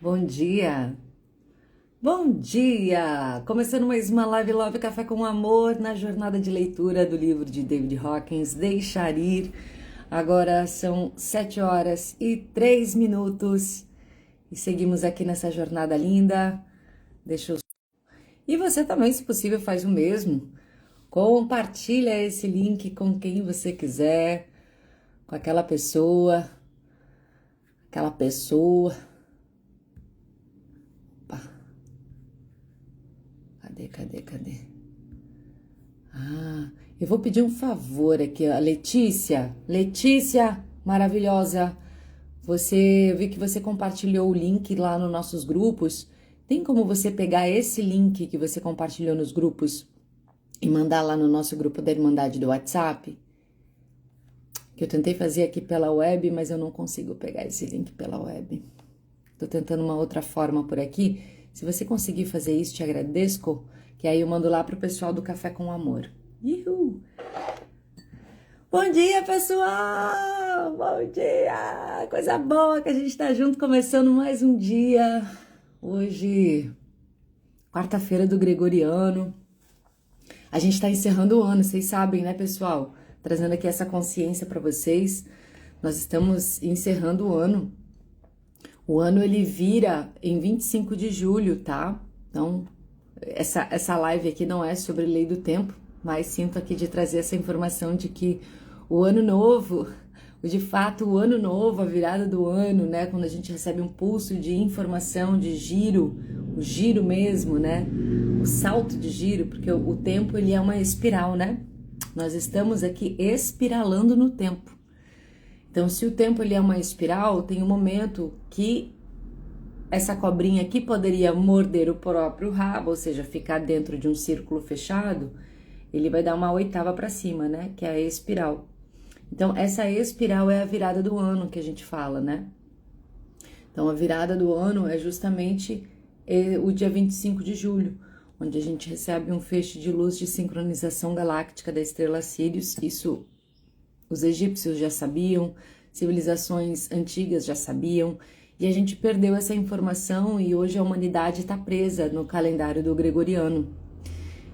Bom dia! Bom dia! Começando mais uma live Love Café com Amor na jornada de leitura do livro de David Hawkins, Deixar Ir. Agora são 7 horas e 3 minutos e seguimos aqui nessa jornada linda. E você também, se possível, faz o mesmo. Compartilha esse link com quem você quiser, com aquela pessoa. Cadê? Eu vou pedir um favor aqui, a Letícia, maravilhosa. Eu vi que você compartilhou o link lá nos nossos grupos. Tem como você pegar esse link que você compartilhou nos grupos e mandar lá no nosso grupo da Irmandade do WhatsApp? Que eu tentei fazer aqui pela web, mas eu não consigo pegar esse link pela web. Tô tentando uma outra forma por aqui. Se você conseguir fazer isso, te agradeço, que aí eu mando lá pro pessoal do Café com Amor. Uhul. Bom dia, pessoal! Bom dia! Coisa boa que a gente tá junto, começando mais um dia. Hoje, quarta-feira do Gregoriano. A gente tá encerrando o ano, vocês sabem, né, pessoal? Trazendo aqui essa consciência para vocês. Nós estamos encerrando o ano. O ano ele vira em 25 de julho, tá? Então, essa live aqui não é sobre lei do tempo, mas sinto aqui de trazer essa informação de que o ano novo, de fato o ano novo, a virada do ano, né? Quando a gente recebe um pulso de informação, de giro, o giro mesmo, né? O salto de giro, porque o tempo ele é uma espiral, né? Nós estamos aqui espiralando no tempo. Então, se o tempo ele é uma espiral, tem um momento que essa cobrinha aqui poderia morder o próprio rabo, ou seja, ficar dentro de um círculo fechado, ele vai dar uma oitava para cima, né? Que é a espiral. Então, essa espiral é a virada do ano que a gente fala, né? Então, a virada do ano é justamente o dia 25 de julho, onde a gente recebe um feixe de luz de sincronização galáctica da estrela Sírius. Isso os egípcios já sabiam, civilizações antigas já sabiam, e a gente perdeu essa informação e hoje a humanidade está presa no calendário do Gregoriano.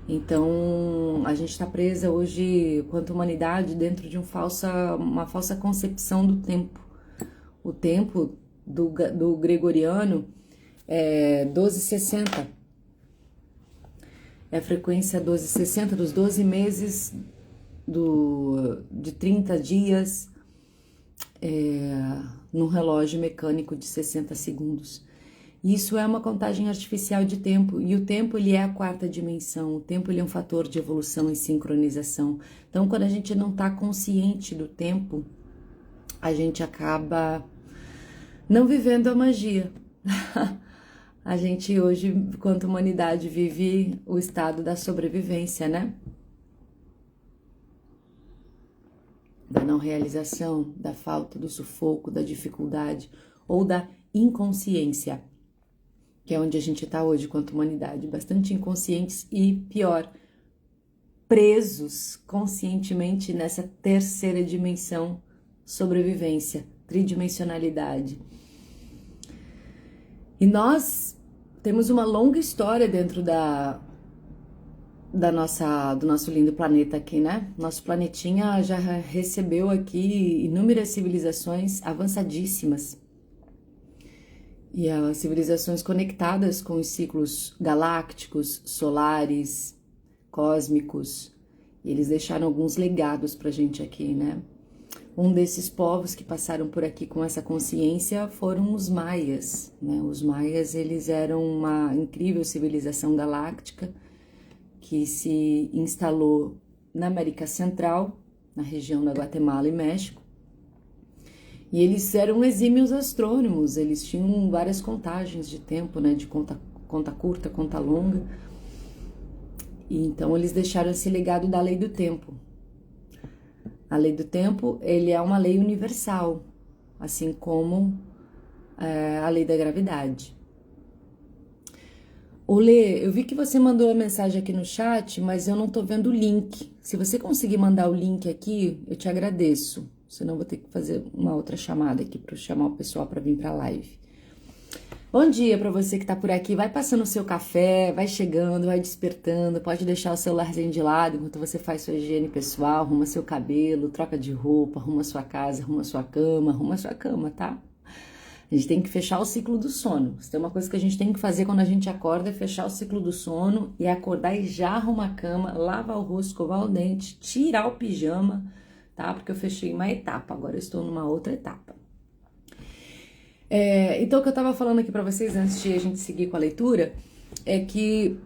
Então, a gente está presa hoje, quanto humanidade, dentro de uma falsa concepção do tempo. O tempo do Gregoriano é 1260. É a frequência 1260 dos 12 meses de 30 dias num relógio mecânico de 60 segundos. Isso é uma contagem artificial de tempo, e o tempo ele é a quarta dimensão, o tempo ele é um fator de evolução e sincronização. Então, quando a gente não está consciente do tempo, a gente acaba não vivendo a magia. A gente hoje, quanto humanidade, vive o estado da sobrevivência, né? Da não realização, da falta, do sufoco, da dificuldade ou da inconsciência, que é onde a gente está hoje quanto humanidade, bastante inconscientes e, pior, presos conscientemente nessa terceira dimensão, sobrevivência, tridimensionalidade. E nós temos uma longa história dentro do nosso lindo planeta aqui, né? Nosso planetinha já recebeu aqui inúmeras civilizações avançadíssimas. E as civilizações conectadas com os ciclos galácticos, solares, cósmicos. E eles deixaram alguns legados pra gente aqui, né? Um desses povos que passaram por aqui com essa consciência foram os maias, né? Os maias, eles eram uma incrível civilização galáctica que se instalou na América Central, na região da Guatemala e México. E eles eram exímios astrônomos, eles tinham várias contagens de tempo, né, de conta curta, conta longa. E então eles deixaram esse legado da lei do tempo. A lei do tempo, ele é uma lei universal, assim como a lei da gravidade. Olê, eu vi que você mandou a mensagem aqui no chat, mas eu não tô vendo o link. Se você conseguir mandar o link aqui, eu te agradeço. Senão eu vou ter que fazer uma outra chamada aqui para chamar o pessoal para vir para a live. Bom dia para você que está por aqui. Vai passando o seu café, vai chegando, vai despertando. Pode deixar o celularzinho de lado enquanto você faz sua higiene pessoal, arruma seu cabelo, troca de roupa, arruma sua casa, arruma sua cama, tá? A gente tem que fechar o ciclo do sono. Se tem uma coisa que a gente tem que fazer quando a gente acorda é fechar o ciclo do sono e acordar e já arrumar a cama, lavar o rosto, escovar o dente, tirar o pijama, tá? Porque eu fechei uma etapa, agora eu estou numa outra etapa. Então, o que eu estava falando aqui para vocês antes de a gente seguir com a leitura é que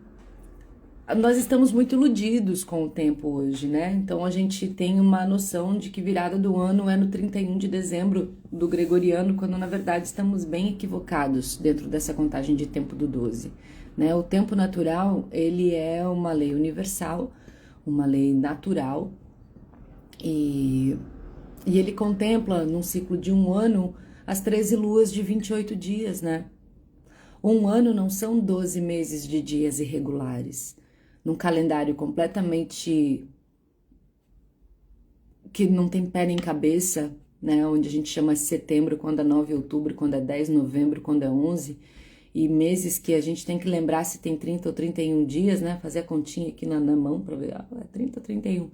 nós estamos muito iludidos com o tempo hoje, né? Então, a gente tem uma noção de que virada do ano é no 31 de dezembro do gregoriano, quando na verdade estamos bem equivocados dentro dessa contagem de tempo do 12, né? O tempo natural, ele é uma lei universal, uma lei natural, e ele contempla, num ciclo de um ano, as 13 luas de 28 dias, né? Um ano não são 12 meses de dias irregulares. Num calendário completamente que não tem pé nem cabeça, né? Onde a gente chama de setembro, quando é 9 de outubro, quando é 10 de novembro, quando é 11, e meses que a gente tem que lembrar se tem 30 ou 31 dias, né? Fazer a continha aqui na mão para ver, é 30 ou 31.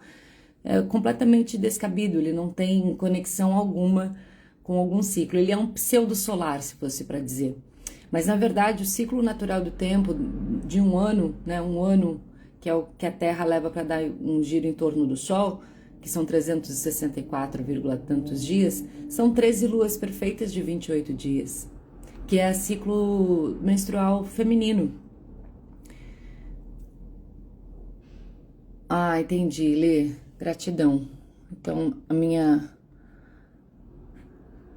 É completamente descabido, ele não tem conexão alguma com algum ciclo. Ele é um pseudo solar, se fosse para dizer. Mas na verdade, o ciclo natural do tempo de um ano, né, um ano que é o que a Terra leva para dar um giro em torno do Sol, que são 364, tantos dias, são 13 luas perfeitas de 28 dias, que é o ciclo menstrual feminino. Ah, entendi, Lê. Gratidão. Então, a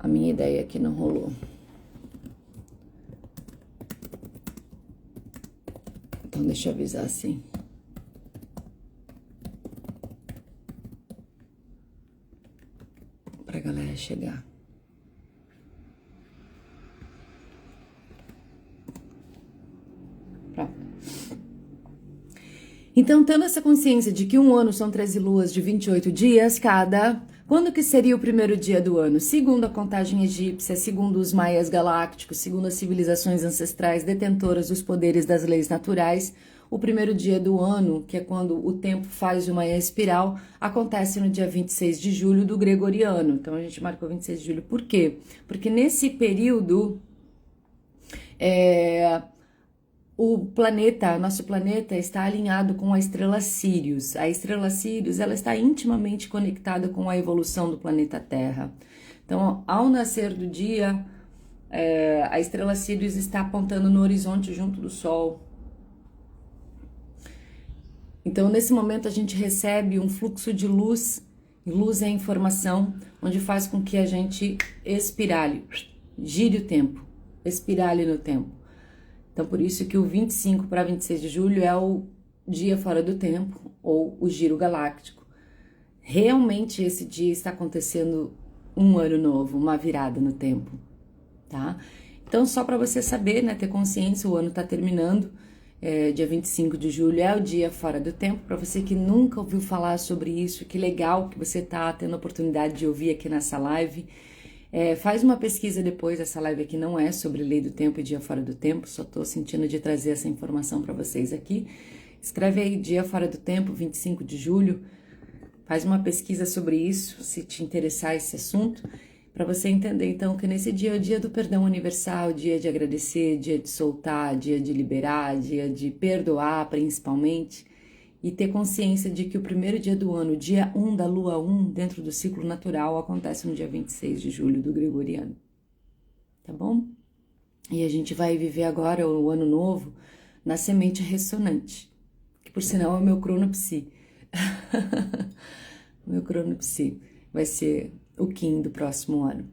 minha ideia aqui não rolou. Então, deixa eu avisar assim. Pra galera chegar. Pronto. Então, tendo essa consciência de que um ano são 13 luas de 28 dias cada, quando que seria o primeiro dia do ano? Segundo a contagem egípcia, segundo os maias galácticos, segundo as civilizações ancestrais detentoras dos poderes das leis naturais, o primeiro dia do ano, que é quando o tempo faz uma espiral, acontece no dia 26 de julho do gregoriano. Então, a gente marcou 26 de julho. Por quê? Porque nesse período, o planeta, nosso planeta, está alinhado com a estrela Sirius. A estrela Sirius, ela está intimamente conectada com a evolução do planeta Terra. Então, ao nascer do dia, a estrela Sirius está apontando no horizonte junto do Sol. Então, nesse momento, a gente recebe um fluxo de luz, e luz é informação, onde faz com que a gente espirale, gire o tempo, espirale no tempo. Então, por isso que o 25 para 26 de julho é o dia fora do tempo, ou o giro galáctico. Realmente, esse dia está acontecendo um ano novo, uma virada no tempo, tá? Então, só para você saber, né, ter consciência, o ano está terminando, dia 25 de julho é o dia fora do tempo. Para você que nunca ouviu falar sobre isso, que legal que você está tendo a oportunidade de ouvir aqui nessa live. Faz uma pesquisa depois, essa live aqui não é sobre lei do tempo e dia fora do tempo, só estou sentindo de trazer essa informação para vocês aqui. Escreve aí dia fora do tempo, 25 de julho, faz uma pesquisa sobre isso, se te interessar esse assunto, para você entender então que nesse dia é o dia do perdão universal, dia de agradecer, dia de soltar, dia de liberar, dia de perdoar principalmente, e ter consciência de que o primeiro dia do ano, dia 1 da lua 1, dentro do ciclo natural, acontece no dia 26 de julho do gregoriano. Tá bom? E a gente vai viver agora o ano novo na semente ressonante, que por sinal é o meu cronopsi. O meu cronopsi vai ser o Kim do próximo ano.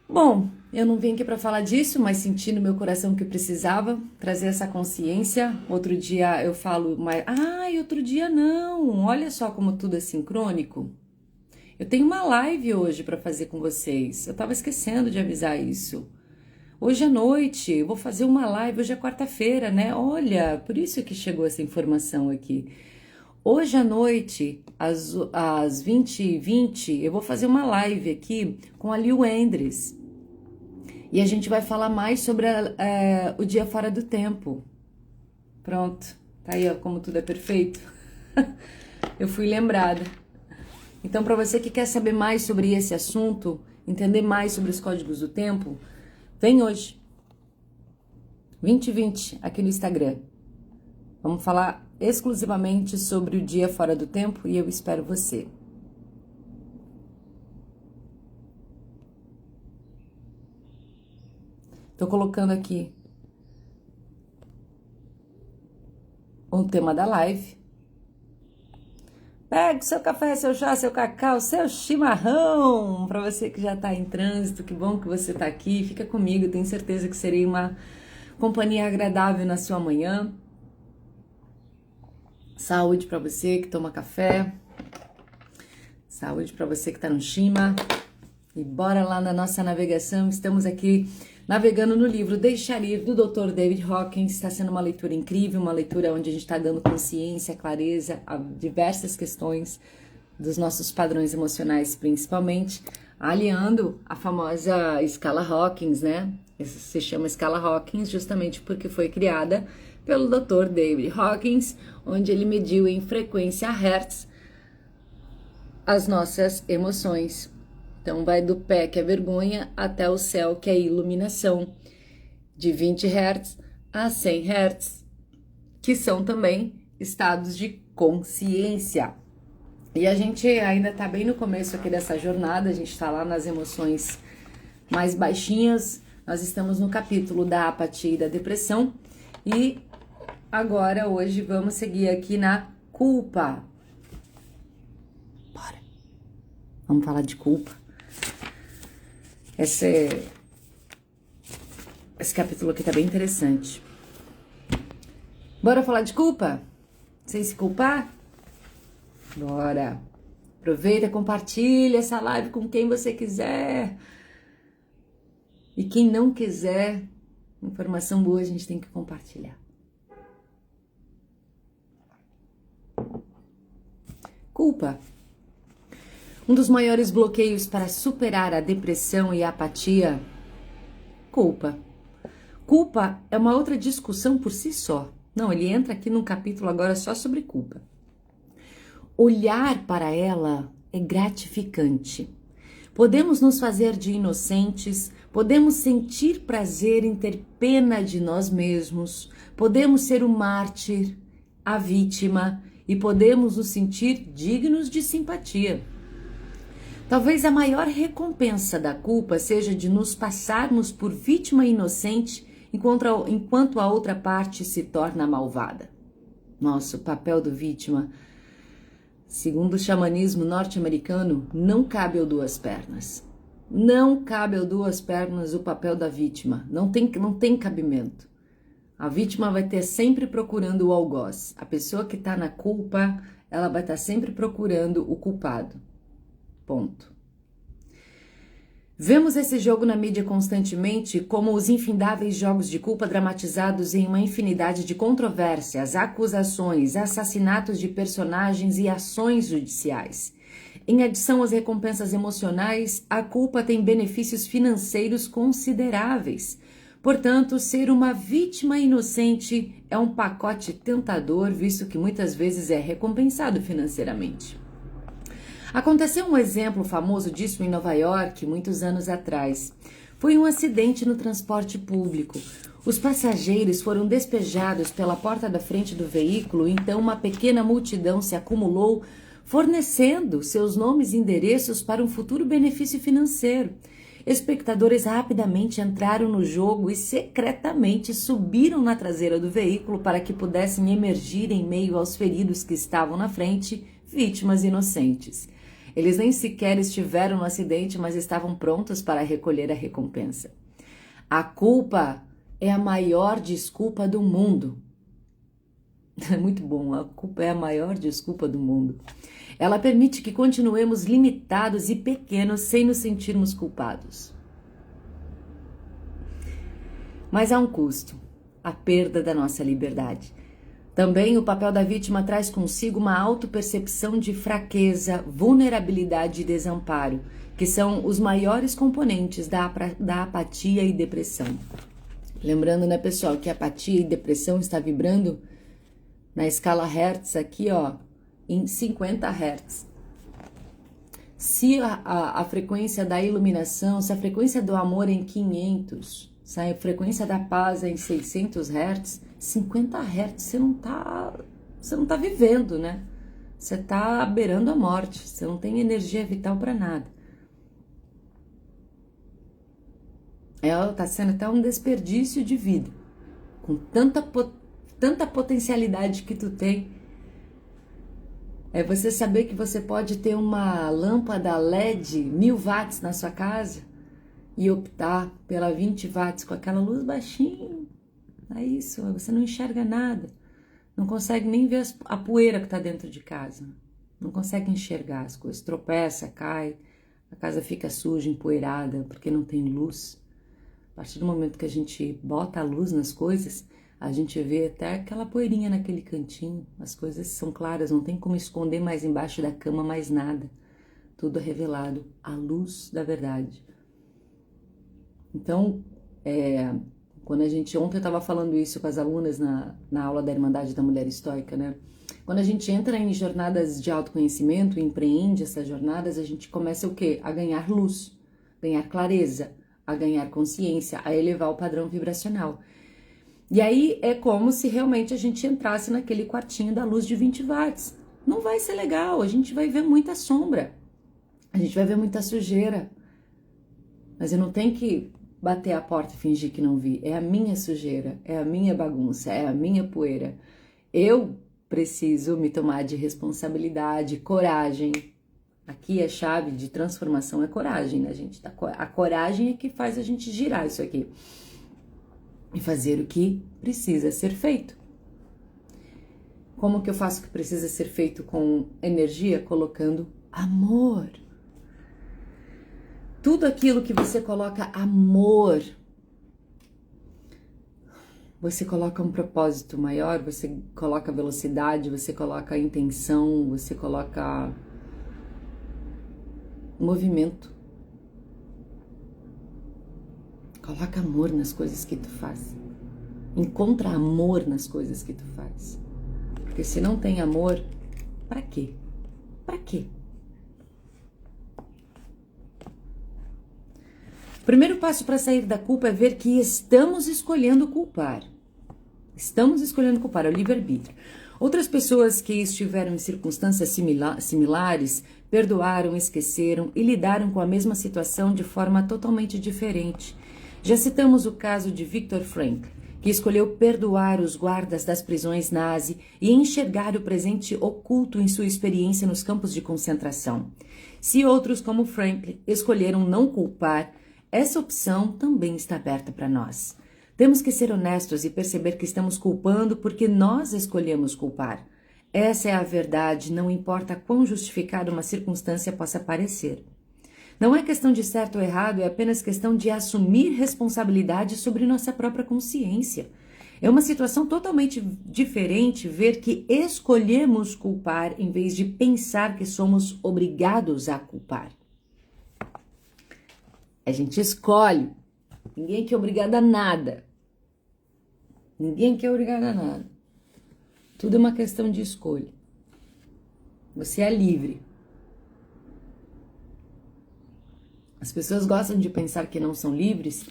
Bom, eu não vim aqui para falar disso, mas senti no meu coração que eu precisava trazer essa consciência. Outro dia eu falo, mas outro dia não. Olha só como tudo é sincrônico. Eu tenho uma live hoje para fazer com vocês. Eu estava esquecendo de avisar isso. Hoje à noite eu vou fazer uma live. Hoje é quarta-feira, né? Olha, por isso que chegou essa informação aqui. Hoje à noite, às 20h20, eu vou fazer uma live aqui com a Liu Endres. E a gente vai falar mais sobre o dia fora do tempo. Pronto, tá aí, ó, como tudo é perfeito. Eu fui lembrada. Então, para você que quer saber mais sobre esse assunto, entender mais sobre os códigos do tempo, vem hoje, 20h20, aqui no Instagram. Vamos falar exclusivamente sobre o dia fora do tempo e eu espero você. Tô colocando aqui o tema da live. Pegue seu café, seu chá, seu cacau, seu chimarrão. Para você que já tá em trânsito, que bom que você tá aqui. Fica comigo, tenho certeza que serei uma companhia agradável na sua manhã. Saúde para você que toma café. Saúde para você que tá no Shima. E bora lá na nossa navegação. Estamos aqui navegando no livro Deixar Ir, do Dr. David Hawkins. Está sendo uma leitura incrível, uma leitura onde a gente está dando consciência, clareza a diversas questões dos nossos padrões emocionais, principalmente, aliando a famosa escala Hawkins, né? Essa se chama escala Hawkins justamente porque foi criada pelo Dr. David Hawkins, onde ele mediu em frequência Hertz as nossas emoções. Então, vai do pé, que é vergonha, até o céu, que é iluminação, de 20 Hz a 100 Hz, que são também estados de consciência. E a gente ainda está bem no começo aqui dessa jornada, a gente está lá nas emoções mais baixinhas, nós estamos no capítulo da apatia e da depressão, e agora, hoje, vamos seguir aqui na culpa. Bora! Vamos falar de culpa. Esse capítulo aqui tá bem interessante. Bora falar de culpa? Sem se culpar? Bora! Aproveita, compartilha essa live com quem você quiser. E quem não quiser, informação boa a gente tem que compartilhar. Culpa. Um dos maiores bloqueios para superar a depressão e a apatia, culpa. Culpa é uma outra discussão por si só. Não, ele entra aqui num capítulo agora só sobre culpa. Olhar para ela é gratificante. Podemos nos fazer de inocentes, podemos sentir prazer em ter pena de nós mesmos, podemos ser o mártir, a vítima e podemos nos sentir dignos de simpatia. Talvez a maior recompensa da culpa seja de nos passarmos por vítima inocente enquanto a outra parte se torna malvada. Nossa, o papel do vítima, segundo o xamanismo norte-americano, não cabe ao duas pernas. Não cabe ao duas pernas o papel da vítima. Não tem cabimento. A vítima vai ter sempre procurando o algoz. A pessoa que está na culpa, ela vai estar sempre procurando o culpado. Ponto. Vemos esse jogo na mídia constantemente como os infindáveis jogos de culpa dramatizados em uma infinidade de controvérsias, acusações, assassinatos de personagens e ações judiciais. Em adição às recompensas emocionais, a culpa tem benefícios financeiros consideráveis. Portanto, ser uma vítima inocente é um pacote tentador, visto que muitas vezes é recompensado financeiramente. Aconteceu um exemplo famoso disso em Nova York, muitos anos atrás. Foi um acidente no transporte público. Os passageiros foram despejados pela porta da frente do veículo, então uma pequena multidão se acumulou, fornecendo seus nomes e endereços para um futuro benefício financeiro. Espectadores rapidamente entraram no jogo e secretamente subiram na traseira do veículo para que pudessem emergir em meio aos feridos que estavam na frente, vítimas inocentes. Eles nem sequer estiveram no acidente, mas estavam prontos para recolher a recompensa. A culpa é a maior desculpa do mundo. É muito bom, a culpa é a maior desculpa do mundo. Ela permite que continuemos limitados e pequenos sem nos sentirmos culpados. Mas há um custo, a perda da nossa liberdade. Também o papel da vítima traz consigo uma autopercepção de fraqueza, vulnerabilidade e desamparo, que são os maiores componentes da apatia e depressão. Lembrando, né, pessoal, que apatia e depressão está vibrando na escala Hertz aqui, ó, em 50 Hz. Se a frequência da iluminação, se a frequência do amor é em 500, se a frequência da paz é em 600 Hz, 50 Hz você não tá vivendo, né? Você tá beirando a morte, você não tem energia vital para nada. Tá sendo até um desperdício de vida, com tanta potencialidade que tu tem. É você saber que você pode ter uma lâmpada LED 1000 watts na sua casa e optar pela 20 watts com aquela luz baixinha. É isso, você não enxerga nada. Não consegue nem ver a poeira que está dentro de casa. Não consegue enxergar as coisas. Tropeça, cai, a casa fica suja, empoeirada, porque não tem luz. A partir do momento que a gente bota a luz nas coisas, a gente vê até aquela poeirinha naquele cantinho. As coisas são claras, não tem como esconder mais embaixo da cama mais nada. Tudo é revelado à luz da verdade. Então, quando ontem eu estava falando isso com as alunas na aula da Irmandade da Mulher Estoica, né? Quando a gente entra em jornadas de autoconhecimento, empreende essas jornadas, a gente começa o quê? A ganhar luz, ganhar clareza, a ganhar consciência, a elevar o padrão vibracional. E aí é como se realmente a gente entrasse naquele quartinho da luz de 20 watts. Não vai ser legal, a gente vai ver muita sombra, a gente vai ver muita sujeira. Mas eu não tenho que bater a porta e fingir que não vi. É a minha sujeira, é a minha bagunça, é a minha poeira. Eu preciso me tomar de responsabilidade, coragem. Aqui a chave de transformação é coragem, né, gente? A coragem é que faz a gente girar isso aqui e fazer o que precisa ser feito. Como que eu faço o que precisa ser feito com energia? Colocando amor. Tudo aquilo que você coloca amor, você coloca um propósito maior, você coloca velocidade, você coloca intenção, você coloca movimento. Coloca amor nas coisas que tu faz. Encontra amor nas coisas que tu faz. Porque se não tem amor, pra quê? Pra quê? O primeiro passo para sair da culpa é ver que estamos escolhendo culpar. Estamos escolhendo culpar, é o livre-arbítrio. Outras pessoas que estiveram em circunstâncias similares perdoaram, esqueceram e lidaram com a mesma situação de forma totalmente diferente. Já citamos o caso de Viktor Frankl, que escolheu perdoar os guardas das prisões nazi e enxergar o presente oculto em sua experiência nos campos de concentração. Se outros, como Frankl, escolheram não culpar, essa opção também está aberta para nós. Temos que ser honestos e perceber que estamos culpando porque nós escolhemos culpar. Essa é a verdade, não importa quão justificada uma circunstância possa parecer. Não é questão de certo ou errado, é apenas questão de assumir responsabilidade sobre nossa própria consciência. É uma situação totalmente diferente ver que escolhemos culpar em vez de pensar que somos obrigados a culpar. A gente escolhe. Ninguém aqui é obrigado a nada. Ninguém aqui é obrigado a nada. Tudo é uma questão de escolha. Você é livre. As pessoas gostam de pensar que não são livres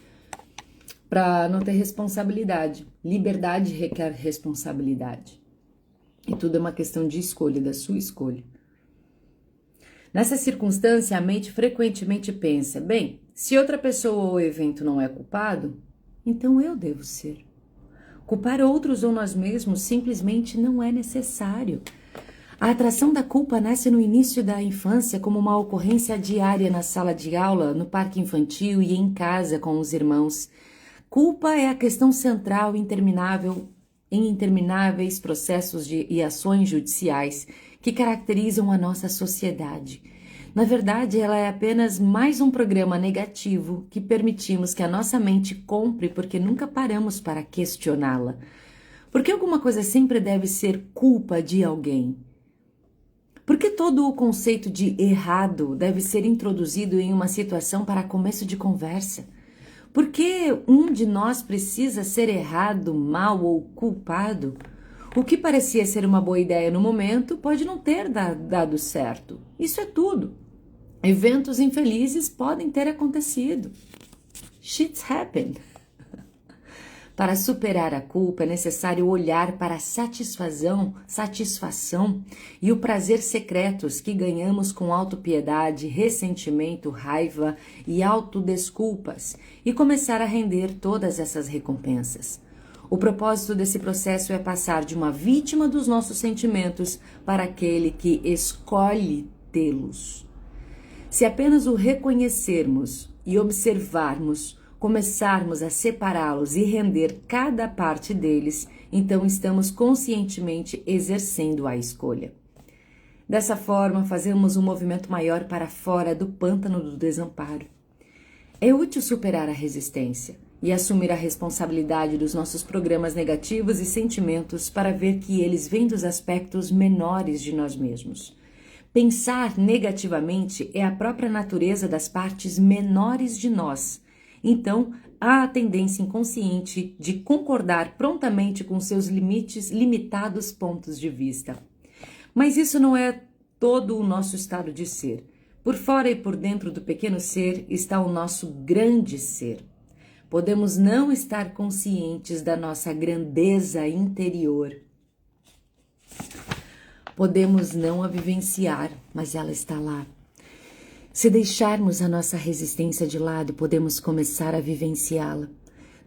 para não ter responsabilidade. Liberdade requer responsabilidade. E tudo é uma questão de escolha, da sua escolha. Nessa circunstância, a mente frequentemente pensa, bem, se outra pessoa ou evento não é culpado, então eu devo ser. Culpar outros ou nós mesmos simplesmente não é necessário. A atração da culpa nasce no início da infância como uma ocorrência diária na sala de aula, no parque infantil e em casa com os irmãos. Culpa é a questão central em intermináveis processos e ações judiciais que caracterizam a nossa sociedade. Na verdade, ela é apenas mais um programa negativo que permitimos que a nossa mente compre porque nunca paramos para questioná-la. Por que alguma coisa sempre deve ser culpa de alguém? Por que todo o conceito de errado deve ser introduzido em uma situação para começo de conversa? Por que um de nós precisa ser errado, mal ou culpado? O que parecia ser uma boa ideia no momento pode não ter dado certo. Isso é tudo. Eventos infelizes podem ter acontecido. Shit's happened. Para superar a culpa é necessário olhar para a satisfação e o prazer secretos que ganhamos com autopiedade, ressentimento, raiva e autodesculpas e começar a render todas essas recompensas. O propósito desse processo é passar de uma vítima dos nossos sentimentos para aquele que escolhe tê-los. Se apenas o reconhecermos e observarmos, começarmos a separá-los e render cada parte deles, então estamos conscientemente exercendo a escolha. Dessa forma, fazemos um movimento maior para fora do pântano do desamparo. É útil superar a resistência e assumir a responsabilidade dos nossos programas negativos e sentimentos para ver que eles vêm dos aspectos menores de nós mesmos. Pensar negativamente é a própria natureza das partes menores de nós. Então, há a tendência inconsciente de concordar prontamente com seus limitados pontos de vista. Mas isso não é todo o nosso estado de ser. Por fora e por dentro do pequeno ser está o nosso grande ser. Podemos não estar conscientes da nossa grandeza interior. Podemos não a vivenciar, mas ela está lá. Se deixarmos a nossa resistência de lado, podemos começar a vivenciá-la.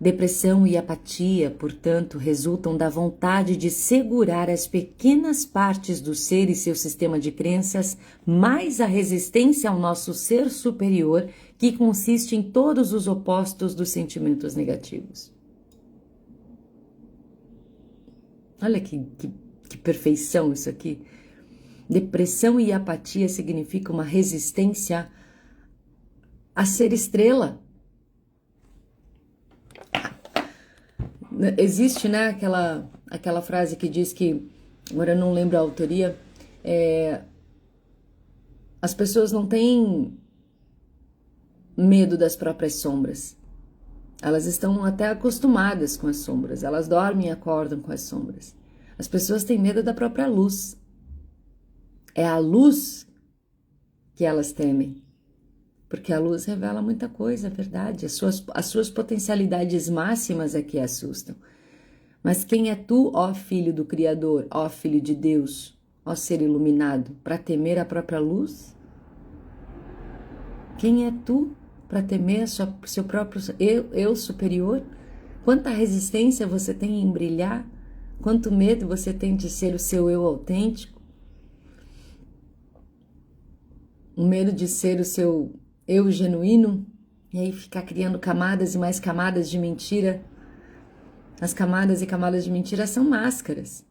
Depressão e apatia, portanto, resultam da vontade de segurar as pequenas partes do ser e seu sistema de crenças, mais a resistência ao nosso ser superior, que consiste em todos os opostos dos sentimentos negativos. Olha que perfeição isso aqui. Depressão e apatia significa uma resistência a ser estrela. Existe, né, aquela frase que diz que, agora eu não lembro a autoria, as pessoas não têm medo das próprias sombras. Elas estão até acostumadas com as sombras, elas dormem e acordam com as sombras. As pessoas têm medo da própria luz. É a luz que elas temem, porque a luz revela muita coisa, é verdade. As suas potencialidades máximas é que assustam. Mas quem é tu, ó Filho do Criador, ó Filho de Deus, ó Ser iluminado, para temer a própria luz? Quem é tu para temer seu próprio eu superior? Quanta resistência você tem em brilhar? Quanto medo você tem de ser o seu eu autêntico? O medo de ser o seu eu genuíno? E aí ficar criando camadas e mais camadas de mentira. As camadas e camadas de mentira são máscaras.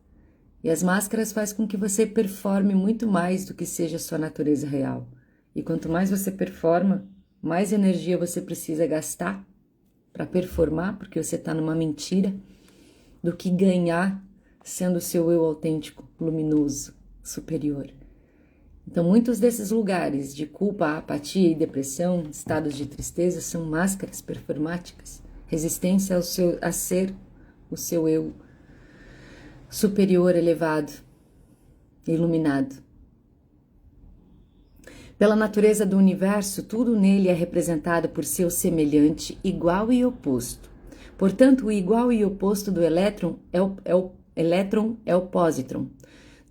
E as máscaras fazem com que você performe muito mais do que seja a sua natureza real. E quanto mais você performa, mais energia você precisa gastar para performar, porque você está numa mentira, do que ganhar sendo o seu eu autêntico, luminoso, superior. Então, muitos desses lugares de culpa, apatia e depressão, estados de tristeza, são máscaras performáticas, resistência a ser o seu eu superior, elevado, iluminado. Pela natureza do universo, tudo nele é representado por seu semelhante, igual e oposto. Portanto, o igual e oposto do elétron é o pósitron.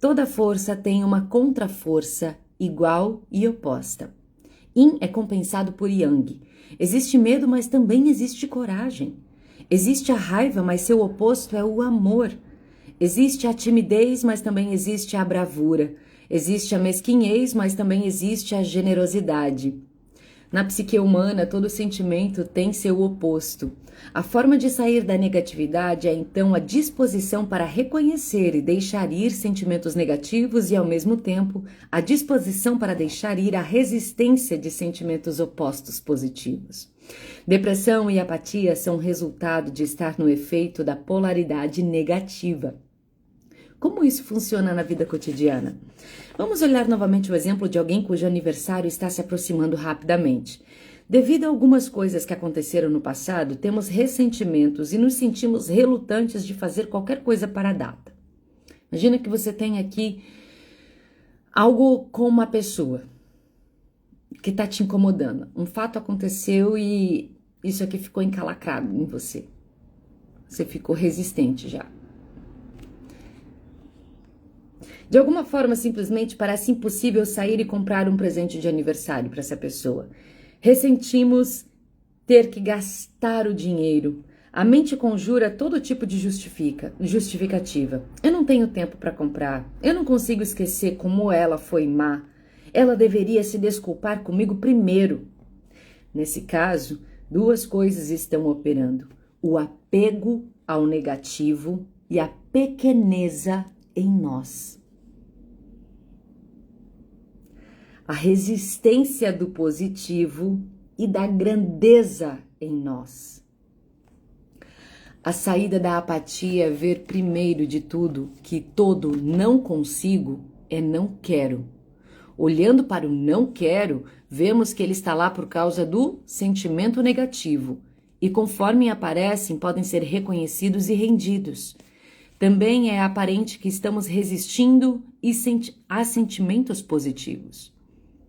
Toda força tem uma contraforça igual e oposta. Yin é compensado por Yang. Existe medo, mas também existe coragem. Existe a raiva, mas seu oposto é o amor. Existe a timidez, mas também existe a bravura. Existe a mesquinhez, mas também existe a generosidade. Na psique humana, todo sentimento tem seu oposto. A forma de sair da negatividade é, então, a disposição para reconhecer e deixar ir sentimentos negativos e, ao mesmo tempo, a disposição para deixar ir a resistência de sentimentos opostos positivos. Depressão e apatia são resultado de estar no efeito da polaridade negativa. Como isso funciona na vida cotidiana? Vamos olhar novamente o exemplo de alguém cujo aniversário está se aproximando rapidamente. Devido a algumas coisas que aconteceram no passado, temos ressentimentos e nos sentimos relutantes de fazer qualquer coisa para a data. Imagina que você tem aqui algo com uma pessoa que está te incomodando. Um fato aconteceu e isso aqui ficou encalacrado em você. Você ficou resistente já. De alguma forma, simplesmente parece impossível sair e comprar um presente de aniversário para essa pessoa. Ressentimos ter que gastar o dinheiro. A mente conjura todo tipo de justificativa. Eu não tenho tempo para comprar. Eu não consigo esquecer como ela foi má. Ela deveria se desculpar comigo primeiro. Nesse caso, duas coisas estão operando: o apego ao negativo e a pequeneza em nós. A resistência do positivo e da grandeza em nós. A saída da apatia é ver primeiro de tudo que todo não consigo é não quero. Olhando para o não quero, vemos que ele está lá por causa do sentimento negativo e conforme aparecem podem ser reconhecidos e rendidos. Também é aparente que estamos resistindo a sentimentos positivos.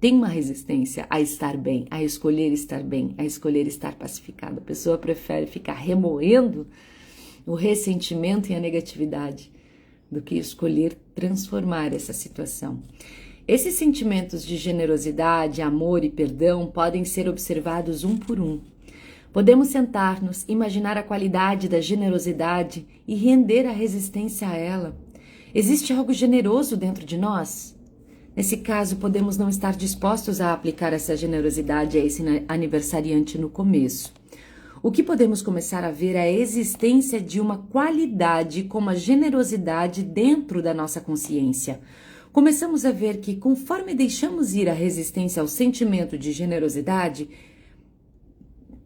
Tem uma resistência a estar bem, a escolher estar pacificado. A pessoa prefere ficar remoendo o ressentimento e a negatividade do que escolher transformar essa situação. Esses sentimentos de generosidade, amor e perdão podem ser observados um por um. Podemos sentar-nos, imaginar a qualidade da generosidade e render a resistência a ela. Existe algo generoso dentro de nós? Nesse caso, podemos não estar dispostos a aplicar essa generosidade a esse aniversariante no começo. O que podemos começar a ver é a existência de uma qualidade como a generosidade dentro da nossa consciência. Começamos a ver que, conforme deixamos ir a resistência ao sentimento de generosidade,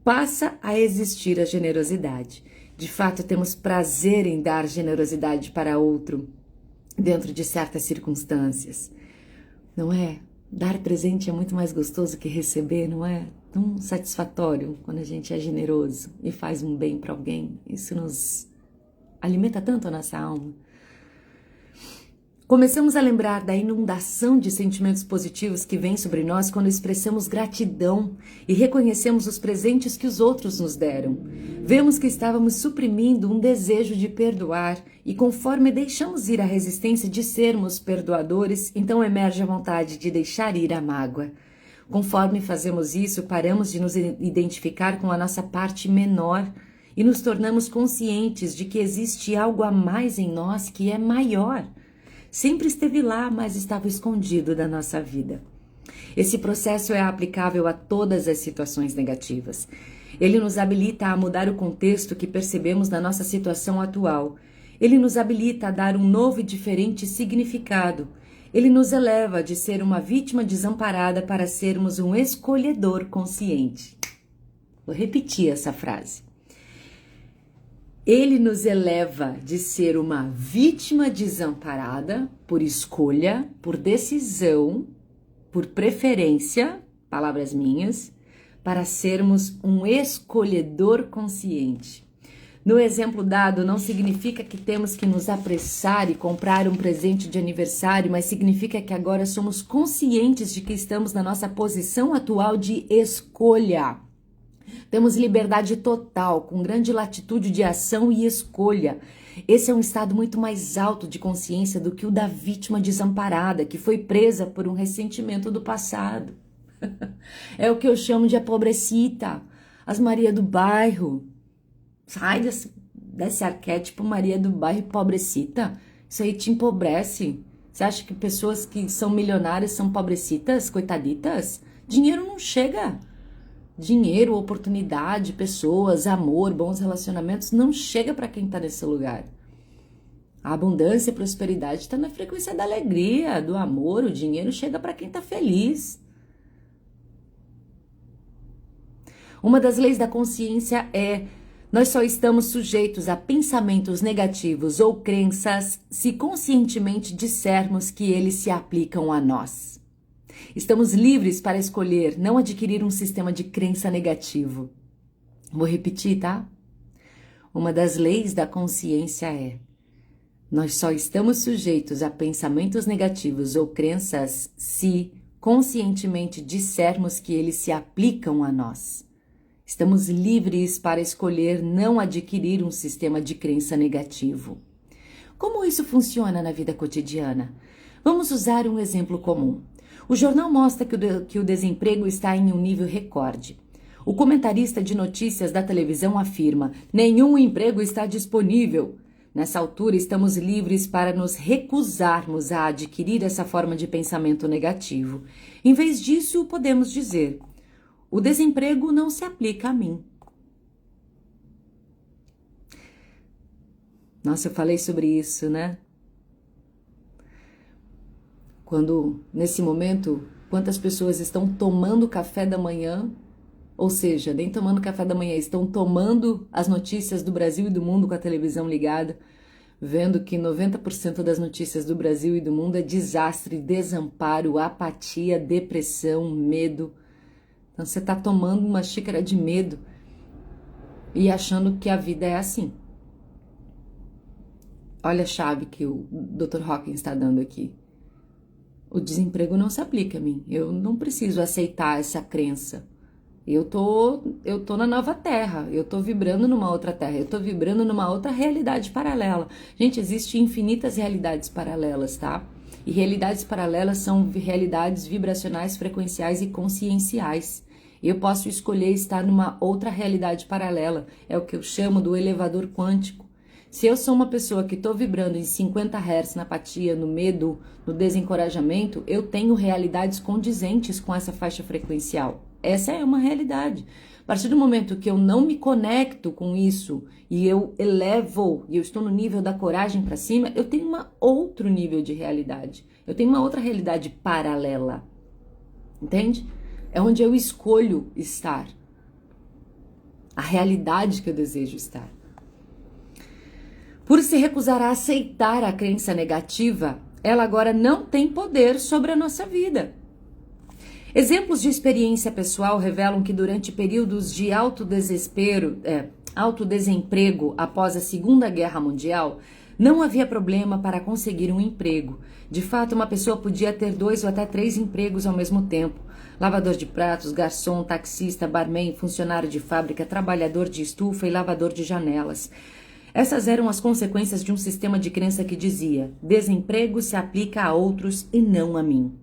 passa a existir a generosidade. De fato, temos prazer em dar generosidade para outro dentro de certas circunstâncias. Não é? Dar presente é muito mais gostoso que receber, não é? Tão satisfatório quando a gente é generoso e faz um bem para alguém. Isso nos alimenta tanto a nossa alma. Começamos a lembrar da inundação de sentimentos positivos que vem sobre nós quando expressamos gratidão e reconhecemos os presentes que os outros nos deram. Vemos que estávamos suprimindo um desejo de perdoar e conforme deixamos ir a resistência de sermos perdoadores, então emerge a vontade de deixar ir a mágoa. Conforme fazemos isso, paramos de nos identificar com a nossa parte menor e nos tornamos conscientes de que existe algo a mais em nós que é maior. Sempre esteve lá, mas estava escondido da nossa vida. Esse processo é aplicável a todas as situações negativas. Ele nos habilita a mudar o contexto que percebemos da nossa situação atual. Ele nos habilita a dar um novo e diferente significado. Ele nos eleva de ser uma vítima desamparada para sermos um escolhedor consciente. Vou repetir essa frase. Ele nos eleva de ser uma vítima desamparada por escolha, por decisão, por preferência, palavras minhas, para sermos um escolhedor consciente. No exemplo dado, não significa que temos que nos apressar e comprar um presente de aniversário, mas significa que agora somos conscientes de que estamos na nossa posição atual de escolha. Temos liberdade total, com grande latitude de ação e escolha. Esse é um estado muito mais alto de consciência do que o da vítima desamparada, que foi presa por um ressentimento do passado. É o que eu chamo de a pobrecita, as Maria do bairro. Sai desse arquétipo Maria do bairro pobrecita. Isso aí te empobrece. Você acha que pessoas que são milionárias são pobrecitas, coitaditas? Dinheiro não chega. Dinheiro, oportunidade, pessoas, amor, bons relacionamentos não chega para quem está nesse lugar. A abundância e a prosperidade está na frequência da alegria, do amor. O dinheiro chega para quem está feliz. Uma das leis da consciência é: Nós só estamos sujeitos a pensamentos negativos ou crenças se conscientemente dissermos que eles se aplicam a nós. Estamos livres para escolher não adquirir um sistema de crença negativo. Vou repetir, tá? Uma das leis da consciência é: nós só estamos sujeitos a pensamentos negativos ou crenças se conscientemente dissermos que eles se aplicam a nós. Estamos livres para escolher não adquirir um sistema de crença negativo. Como isso funciona na vida cotidiana? Vamos usar um exemplo comum. O jornal mostra que o desemprego está em um nível recorde. O comentarista de notícias da televisão afirma: nenhum emprego está disponível. Nessa altura, estamos livres para nos recusarmos a adquirir essa forma de pensamento negativo. Em vez disso, podemos dizer: o desemprego não se aplica a mim. Nossa, eu falei sobre isso, né? Nesse momento, quantas pessoas estão tomando café da manhã, ou seja, nem tomando café da manhã, estão tomando as notícias do Brasil e do mundo com a televisão ligada, vendo que 90% das notícias do Brasil e do mundo é desastre, desamparo, apatia, depressão, medo. Então você está tomando uma xícara de medo e achando que a vida é assim. Olha a chave que o Dr. Hawkins está dando aqui. O desemprego não se aplica a mim. Eu não preciso aceitar essa crença. Eu tô na nova terra. Eu tô vibrando numa outra terra. Eu tô vibrando numa outra realidade paralela. Gente, existem infinitas realidades paralelas, tá? E realidades paralelas são realidades vibracionais, frequenciais e conscienciais. Eu posso escolher estar numa outra realidade paralela. É o que eu chamo do elevador quântico. Se eu sou uma pessoa que estou vibrando em 50 Hz na apatia, no medo, no desencorajamento, eu tenho realidades condizentes com essa faixa frequencial. Essa é uma realidade. A partir do momento que eu não me conecto com isso e eu elevo, e eu estou no nível da coragem para cima, eu tenho outro nível de realidade. Eu tenho uma outra realidade paralela. Entende? É onde eu escolho estar. A realidade que eu desejo estar. Por se recusar a aceitar a crença negativa, ela agora não tem poder sobre a nossa vida. Exemplos de experiência pessoal revelam que durante períodos de alto desemprego após a Segunda Guerra Mundial, não havia problema para conseguir um emprego. De fato, uma pessoa podia ter 2 ou até 3 empregos ao mesmo tempo. Lavador de pratos, garçom, taxista, barman, funcionário de fábrica, trabalhador de estufa e lavador de janelas. Essas eram as consequências de um sistema de crença que dizia: desemprego se aplica a outros e não a mim.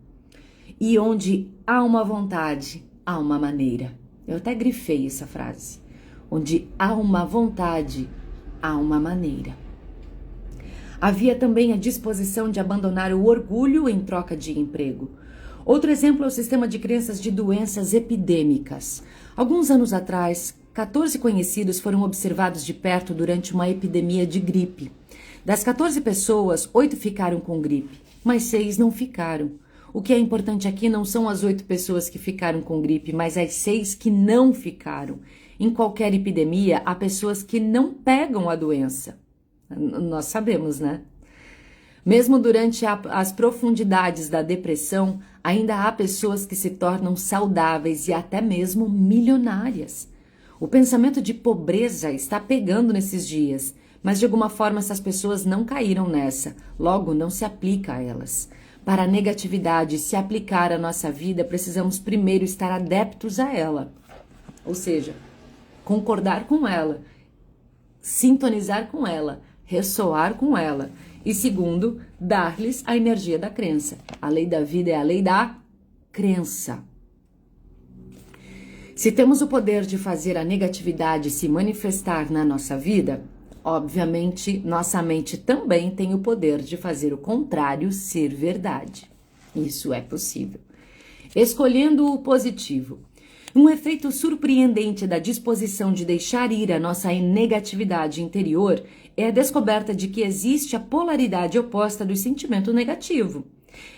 E onde há uma vontade, há uma maneira. Eu até grifei essa frase. Onde há uma vontade, há uma maneira. Havia também a disposição de abandonar o orgulho em troca de emprego. Outro exemplo é o sistema de crenças de doenças epidêmicas. Alguns anos atrás, 14 conhecidos foram observados de perto durante uma epidemia de gripe. Das 14 pessoas, 8 ficaram com gripe, mas 6 não ficaram. O que é importante aqui não são as 8 pessoas que ficaram com gripe, mas as 6 que não ficaram. Em qualquer epidemia, há pessoas que não pegam a doença. Nós sabemos, né? Mesmo durante as profundidades da depressão, ainda há pessoas que se tornam saudáveis e até mesmo milionárias. O pensamento de pobreza está pegando nesses dias, mas de alguma forma essas pessoas não caíram nessa, logo não se aplica a elas. Para a negatividade se aplicar à nossa vida, precisamos primeiro estar adeptos a ela, ou seja, concordar com ela, sintonizar com ela, ressoar com ela. E segundo, dar-lhes a energia da crença. A lei da vida é a lei da crença. Se temos o poder de fazer a negatividade se manifestar na nossa vida, obviamente nossa mente também tem o poder de fazer o contrário ser verdade. Isso é possível. Escolhendo o positivo. Um efeito surpreendente da disposição de deixar ir a nossa negatividade interior é a descoberta de que existe a polaridade oposta do sentimento negativo.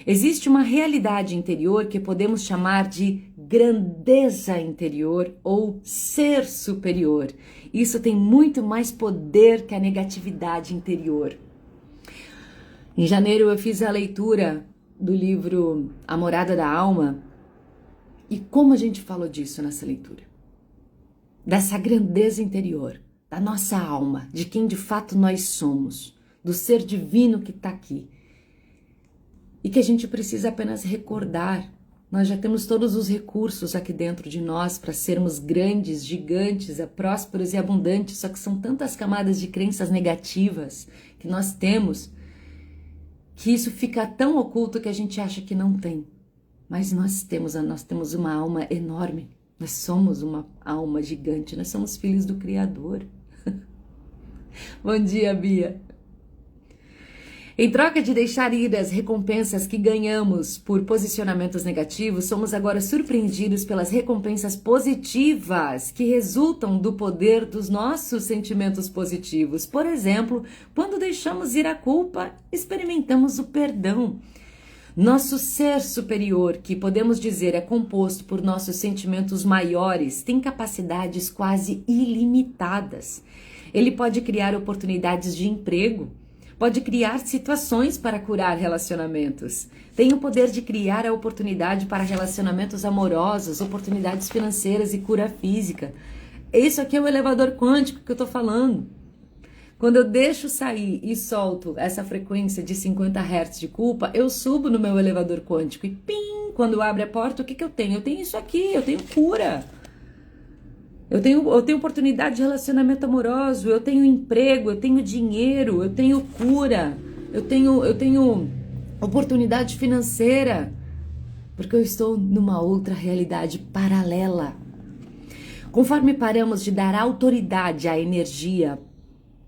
Existe uma realidade interior que podemos chamar de grandeza interior ou ser superior. Isso tem muito mais poder que a negatividade interior. Em janeiro eu fiz a leitura do livro A Morada da Alma e como a gente falou disso nessa leitura? Dessa grandeza interior, da nossa alma, de quem de fato nós somos, do ser divino que está aqui. E que a gente precisa apenas recordar. Nós já temos todos os recursos aqui dentro de nós para sermos grandes, gigantes, prósperos e abundantes, só que são tantas camadas de crenças negativas que nós temos, que isso fica tão oculto que a gente acha que não tem. Mas nós temos uma alma enorme, nós somos uma alma gigante, nós somos filhos do Criador. Bom dia, Bia. Em troca de deixar ir as recompensas que ganhamos por posicionamentos negativos, somos agora surpreendidos pelas recompensas positivas que resultam do poder dos nossos sentimentos positivos. Por exemplo, quando deixamos ir a culpa, experimentamos o perdão. Nosso ser superior, que podemos dizer é composto por nossos sentimentos maiores, tem capacidades quase ilimitadas. Ele pode criar oportunidades de emprego, pode criar situações para curar relacionamentos. Tem o poder de criar a oportunidade para relacionamentos amorosos, oportunidades financeiras e cura física. Isso aqui é o elevador quântico que eu estou falando. Quando eu deixo sair e solto essa frequência de 50 Hz de culpa, eu subo no meu elevador quântico e pim, quando abre a porta, o que eu tenho? Eu tenho isso aqui, eu tenho cura. Eu tenho oportunidade de relacionamento amoroso, eu tenho emprego, eu tenho dinheiro, eu tenho cura, eu tenho oportunidade financeira, porque eu estou numa outra realidade paralela. Conforme paramos de dar autoridade à energia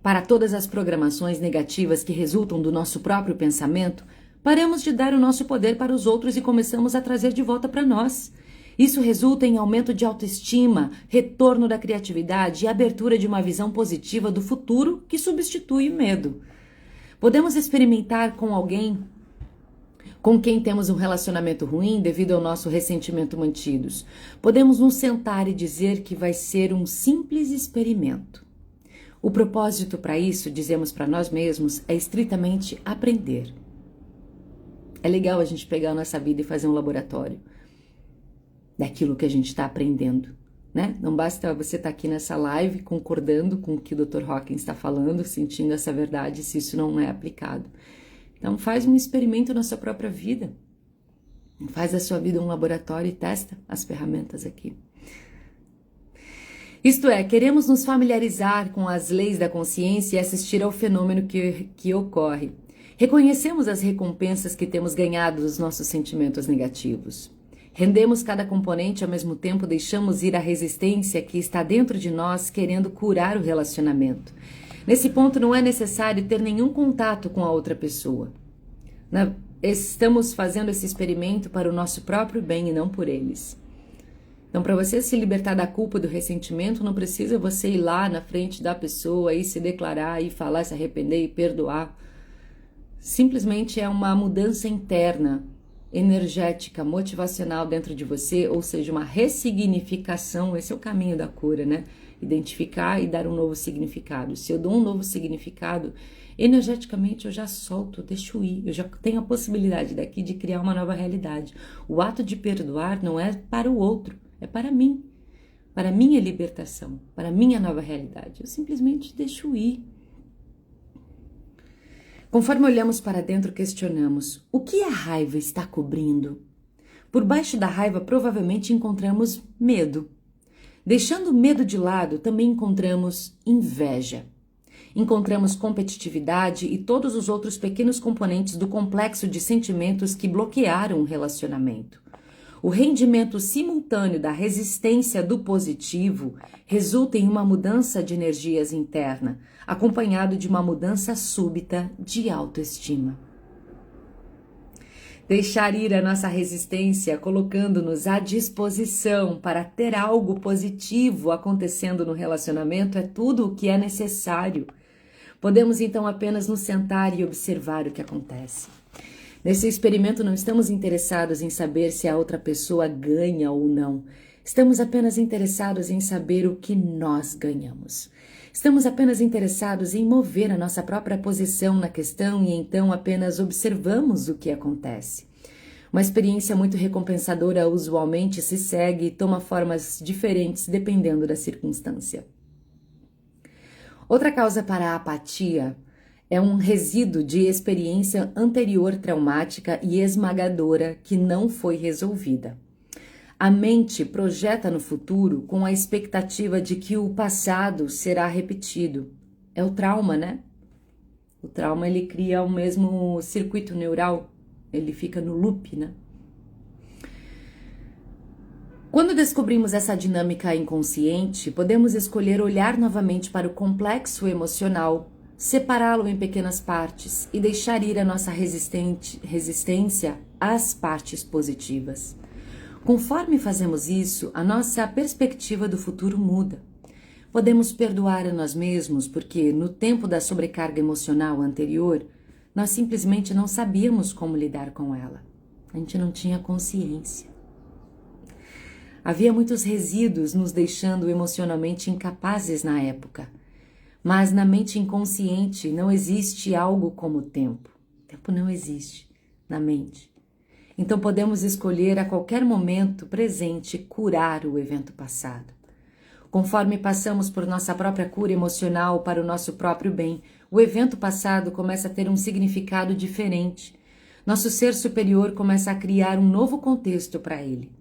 para todas as programações negativas que resultam do nosso próprio pensamento, paramos de dar o nosso poder para os outros e começamos a trazer de volta para nós. Isso resulta em aumento de autoestima, retorno da criatividade e abertura de uma visão positiva do futuro que substitui o medo. Podemos experimentar com alguém com quem temos um relacionamento ruim devido ao nosso ressentimento mantidos. Podemos nos sentar e dizer que vai ser um simples experimento. O propósito para isso, dizemos para nós mesmos, é estritamente aprender. É legal a gente pegar a nossa vida e fazer um laboratório daquilo que a gente está aprendendo, né? Não basta você estar aqui nessa live concordando com o que o Dr. Hawkins está falando, sentindo essa verdade, se isso não é aplicado. Então faz um experimento na sua própria vida. Faz da sua vida um laboratório e testa as ferramentas aqui. Isto é, queremos nos familiarizar com as leis da consciência e assistir ao fenômeno que ocorre. Reconhecemos as recompensas que temos ganhado dos nossos sentimentos negativos. Rendemos cada componente ao mesmo tempo, deixamos ir a resistência que está dentro de nós querendo curar o relacionamento. Nesse ponto não é necessário ter nenhum contato com a outra pessoa. Estamos fazendo esse experimento para o nosso próprio bem e não por eles. Então, para você se libertar da culpa e do ressentimento, não precisa você ir lá na frente da pessoa e se declarar e falar, se arrepender e perdoar. Simplesmente é uma mudança interna, energética, motivacional dentro de você, ou seja, uma ressignificação. Esse é o caminho da cura, né? Identificar e dar um novo significado. Se eu dou um novo significado, energeticamente eu já solto, deixo ir, eu já tenho a possibilidade daqui de criar uma nova realidade. O ato de perdoar não é para o outro, é para mim, para a minha libertação, para a minha nova realidade. Eu simplesmente deixo ir. Conforme olhamos para dentro, questionamos: o que a raiva está cobrindo? Por baixo da raiva, provavelmente encontramos medo. Deixando o medo de lado, também encontramos inveja. Encontramos competitividade e todos os outros pequenos componentes do complexo de sentimentos que bloquearam o relacionamento. O rendimento simultâneo da resistência do positivo resulta em uma mudança de energias interna, acompanhado de uma mudança súbita de autoestima. Deixar ir a nossa resistência, colocando-nos à disposição para ter algo positivo acontecendo no relacionamento, é tudo o que é necessário. Podemos então apenas nos sentar e observar o que acontece. Nesse experimento não estamos interessados em saber se a outra pessoa ganha ou não. Estamos apenas interessados em saber o que nós ganhamos. Estamos apenas interessados em mover a nossa própria posição na questão e então apenas observamos o que acontece. Uma experiência muito recompensadora usualmente se segue e toma formas diferentes dependendo da circunstância. Outra causa para a apatia é um resíduo de experiência anterior traumática e esmagadora que não foi resolvida. A mente projeta no futuro com a expectativa de que o passado será repetido. É o trauma, né? O trauma, ele cria o mesmo circuito neural, ele fica no loop, né? Quando descobrimos essa dinâmica inconsciente, podemos escolher olhar novamente para o complexo emocional, separá-lo em pequenas partes e deixar ir a nossa resistência às partes positivas. Conforme fazemos isso, a nossa perspectiva do futuro muda. Podemos perdoar a nós mesmos porque, no tempo da sobrecarga emocional anterior, nós simplesmente não sabíamos como lidar com ela. A gente não tinha consciência. Havia muitos resíduos nos deixando emocionalmente incapazes na época. Mas na mente inconsciente não existe algo como o tempo. O tempo não existe na mente. Então podemos escolher a qualquer momento presente curar o evento passado. Conforme passamos por nossa própria cura emocional para o nosso próprio bem, o evento passado começa a ter um significado diferente. Nosso ser superior começa a criar um novo contexto para ele.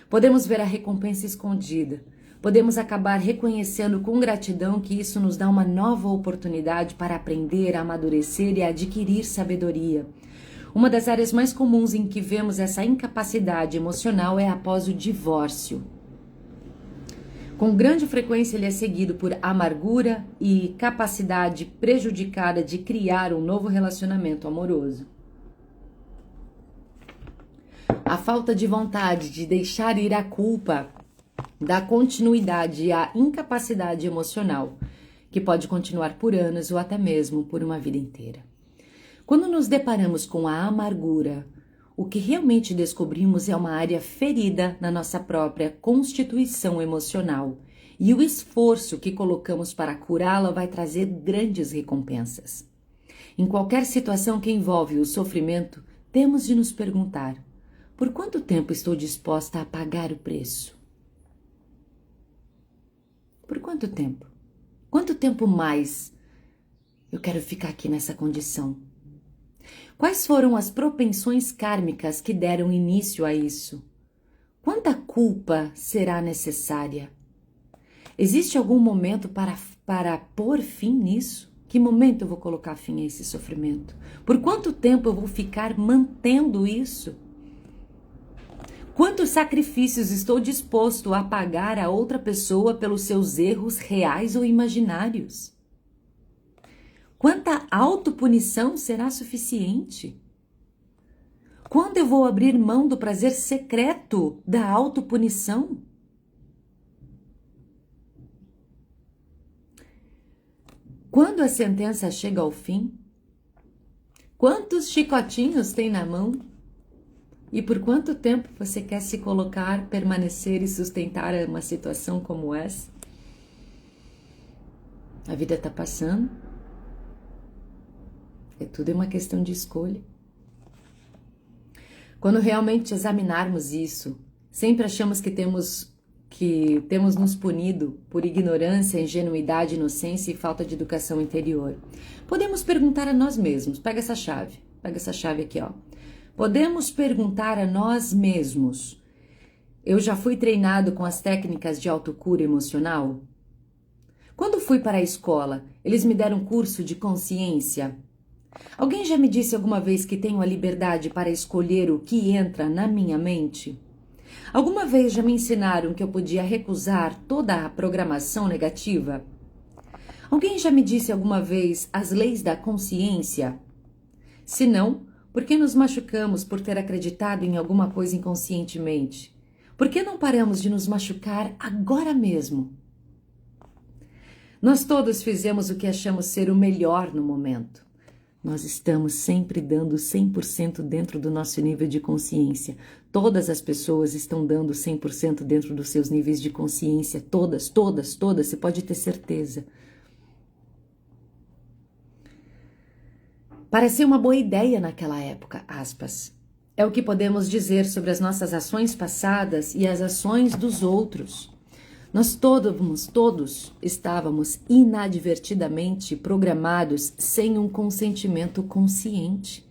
Podemos ver a recompensa escondida. Podemos acabar reconhecendo com gratidão que isso nos dá uma nova oportunidade para aprender, amadurecer e adquirir sabedoria. Uma das áreas mais comuns em que vemos essa incapacidade emocional é após o divórcio. Com grande frequência ele é seguido por amargura e capacidade prejudicada de criar um novo relacionamento amoroso. A falta de vontade de deixar ir a culpa dá continuidade à incapacidade emocional, que pode continuar por anos ou até mesmo por uma vida inteira. Quando nos deparamos com a amargura, o que realmente descobrimos é uma área ferida na nossa própria constituição emocional, e o esforço que colocamos para curá-la vai trazer grandes recompensas. Em qualquer situação que envolve o sofrimento, temos de nos perguntar: por quanto tempo estou disposta a pagar o preço? Por quanto tempo? Quanto tempo mais eu quero ficar aqui nessa condição? Quais foram as propensões kármicas que deram início a isso? Quanta culpa será necessária? Existe algum momento para pôr fim nisso? Que momento eu vou colocar fim a esse sofrimento? Por quanto tempo eu vou ficar mantendo isso? Quantos sacrifícios estou disposto a pagar a outra pessoa pelos seus erros reais ou imaginários? Quanta autopunição será suficiente? Quando eu vou abrir mão do prazer secreto da autopunição? Quando a sentença chega ao fim? Quantos chicotinhos tem na mão? E por quanto tempo você quer se colocar, permanecer e sustentar uma situação como essa? A vida está passando. Tudo é uma questão de escolha. Quando realmente examinarmos isso, sempre achamos que temos nos punido por ignorância, ingenuidade, inocência e falta de educação interior. Podemos perguntar a nós mesmos. Pega essa chave aqui, ó. Podemos perguntar a nós mesmos: eu já fui treinado com as técnicas de autocura emocional? Quando fui para a escola, eles me deram curso de consciência? Alguém já me disse alguma vez que tenho a liberdade para escolher o que entra na minha mente? Alguma vez já me ensinaram que eu podia recusar toda a programação negativa? Alguém já me disse alguma vez as leis da consciência? Se não, por que nos machucamos por ter acreditado em alguma coisa inconscientemente? Por que não paramos de nos machucar agora mesmo? Nós todos fizemos o que achamos ser o melhor no momento. Nós estamos sempre dando 100% dentro do nosso nível de consciência. Todas as pessoas estão dando 100% dentro dos seus níveis de consciência. Todas, todas, todas, você pode ter certeza. Pareceu uma boa ideia naquela época, aspas. É o que podemos dizer sobre as nossas ações passadas e as ações dos outros. Nós todos estávamos inadvertidamente programados sem um consentimento consciente.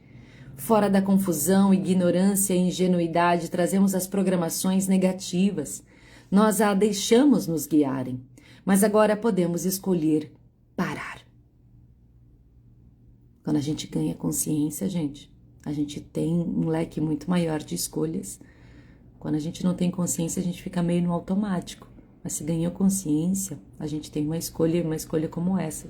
Fora da confusão, ignorância e ingenuidade, trazemos as programações negativas. Nós a deixamos nos guiarem, mas agora podemos escolher parar. Quando a gente ganha consciência, a gente tem um leque muito maior de escolhas. Quando a gente não tem consciência, a gente fica meio no automático. Mas se ganhou consciência, a gente tem uma escolha como essa.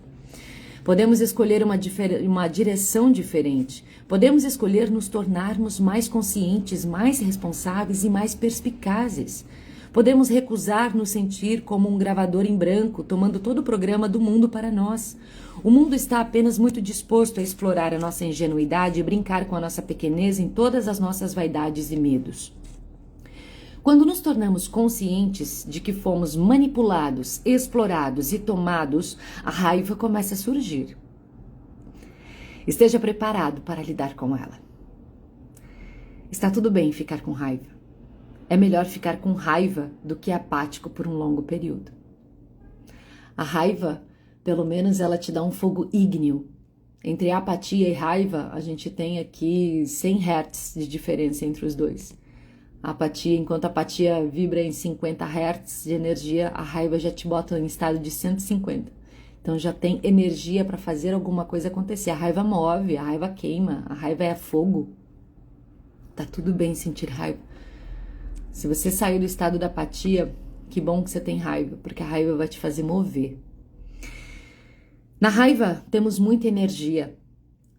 Podemos escolher uma direção diferente. Podemos escolher nos tornarmos mais conscientes, mais responsáveis e mais perspicazes. Podemos recusar nos sentir como um gravador em branco, tomando todo o programa do mundo para nós. O mundo está apenas muito disposto a explorar a nossa ingenuidade e brincar com a nossa pequenez em todas as nossas vaidades e medos. Quando nos tornamos conscientes de que fomos manipulados, explorados e tomados, a raiva começa a surgir. Esteja preparado para lidar com ela. Está tudo bem ficar com raiva. É melhor ficar com raiva do que apático por um longo período. A raiva, pelo menos, ela te dá um fogo ígneo. Entre apatia e raiva, a gente tem aqui 100 Hz de diferença entre os dois. A apatia, enquanto a apatia vibra em 50 Hz de energia, a raiva já te bota em estado de 150. Então já tem energia para fazer alguma coisa acontecer. A raiva move, a raiva queima, a raiva é fogo. Tá tudo bem sentir raiva. Se você saiu do estado da apatia, que bom que você tem raiva, porque a raiva vai te fazer mover. Na raiva temos muita energia.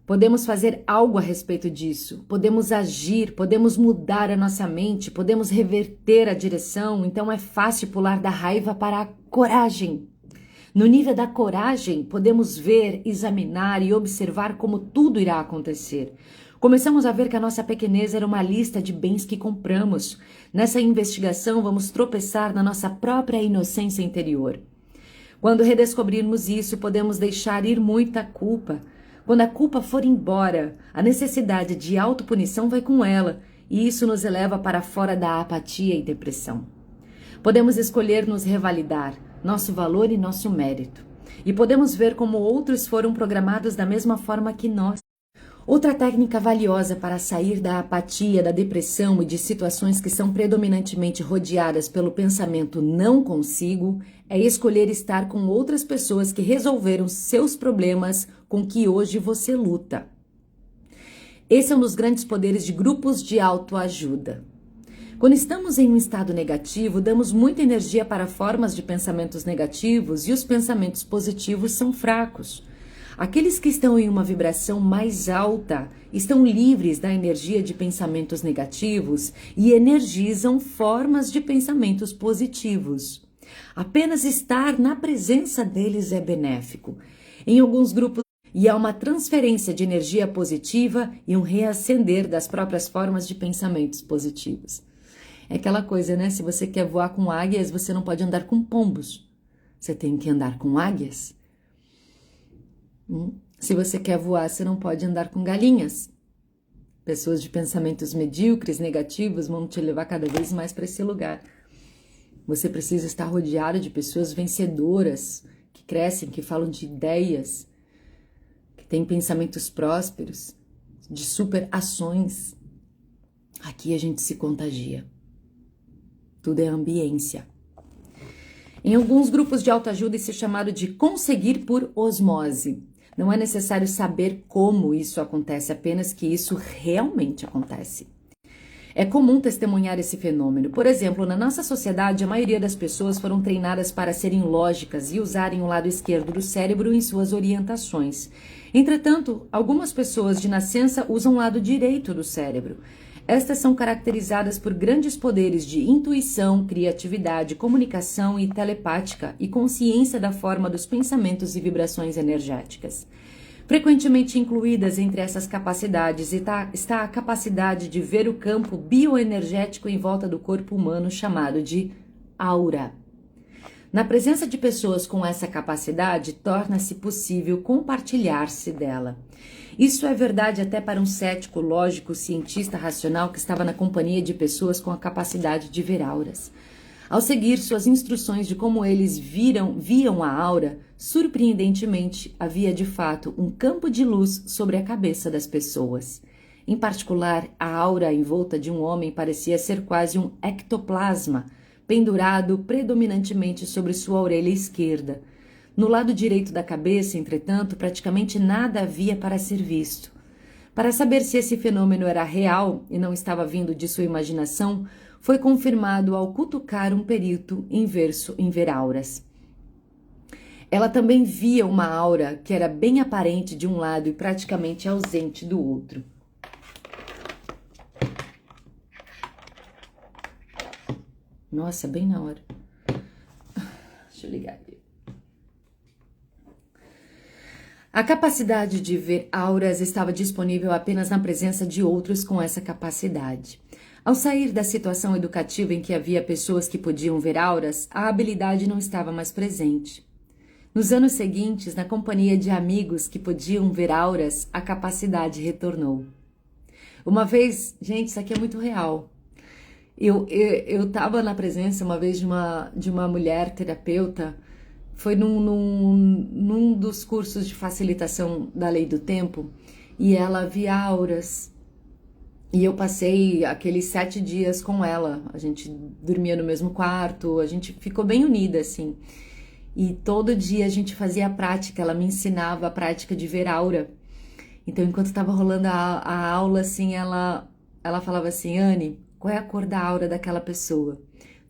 Podemos fazer algo a respeito disso, podemos agir, podemos mudar a nossa mente, podemos reverter a direção, então é fácil pular da raiva para a coragem. No nível da coragem, podemos ver, examinar e observar como tudo irá acontecer. Começamos a ver que a nossa pequenez era uma lista de bens que compramos. Nessa investigação, vamos tropeçar na nossa própria inocência interior. Quando redescobrirmos isso, podemos deixar ir muita culpa. Quando a culpa for embora, a necessidade de autopunição vai com ela, e isso nos eleva para fora da apatia e depressão. Podemos escolher nos revalidar, nosso valor e nosso mérito. E podemos ver como outros foram programados da mesma forma que nós. Outra técnica valiosa para sair da apatia, da depressão e de situações que são predominantemente rodeadas pelo pensamento não consigo é escolher estar com outras pessoas que resolveram seus problemas com que hoje você luta. Esse é um dos grandes poderes de grupos de autoajuda. Quando estamos em um estado negativo, damos muita energia para formas de pensamentos negativos e os pensamentos positivos são fracos. Aqueles que estão em uma vibração mais alta estão livres da energia de pensamentos negativos e energizam formas de pensamentos positivos. Apenas estar na presença deles é benéfico. Em alguns grupos, e há uma transferência de energia positiva e um reacender das próprias formas de pensamentos positivos. É aquela coisa, né? Se você quer voar com águias, você não pode andar com pombos. Você tem que andar com águias. Se você quer voar, você não pode andar com galinhas. Pessoas de pensamentos medíocres, negativos, vão te levar cada vez mais para esse lugar. Você precisa estar rodeado de pessoas vencedoras, que crescem, que falam de ideias, que têm pensamentos prósperos, de super ações. Aqui a gente se contagia. Tudo é ambiência. Em alguns grupos de autoajuda, isso é chamado de conseguir por osmose. Não é necessário saber como isso acontece, apenas que isso realmente acontece. É comum testemunhar esse fenômeno. Por exemplo, na nossa sociedade, a maioria das pessoas foram treinadas para serem lógicas e usarem o lado esquerdo do cérebro em suas orientações. Entretanto, algumas pessoas de nascença usam o lado direito do cérebro. Estas são caracterizadas por grandes poderes de intuição, criatividade, comunicação e telepática e consciência da forma dos pensamentos e vibrações energéticas. Frequentemente incluídas entre essas capacidades está a capacidade de ver o campo bioenergético em volta do corpo humano, chamado de aura. Na presença de pessoas com essa capacidade, torna-se possível compartilhar-se dela. Isso é verdade até para um cético, lógico, cientista racional que estava na companhia de pessoas com a capacidade de ver auras. Ao seguir suas instruções de como eles viam a aura, surpreendentemente, havia de fato um campo de luz sobre a cabeça das pessoas. Em particular, a aura em volta de um homem parecia ser quase um ectoplasma, pendurado predominantemente sobre sua orelha esquerda. No lado direito da cabeça, entretanto, praticamente nada havia para ser visto. Para saber se esse fenômeno era real e não estava vindo de sua imaginação, foi confirmado ao cutucar um perito em ver auras. Ela também via uma aura que era bem aparente de um lado e praticamente ausente do outro. Nossa, bem na hora. Deixa eu ligar aqui. A capacidade de ver auras estava disponível apenas na presença de outros com essa capacidade. Ao sair da situação educativa em que havia pessoas que podiam ver auras, a habilidade não estava mais presente. Nos anos seguintes, na companhia de amigos que podiam ver auras, a capacidade retornou. Uma vez, gente, isso aqui é muito real. Eu estava na presença uma vez de uma mulher terapeuta, foi num dos cursos de facilitação da lei do tempo, e ela via auras. E eu passei aqueles 7 dias com ela, a gente dormia no mesmo quarto, a gente ficou bem unida, assim. E todo dia a gente fazia a prática, ela me ensinava a prática de ver aura. Então, enquanto estava rolando a aula, assim, ela falava assim, Anne, qual é a cor da aura daquela pessoa?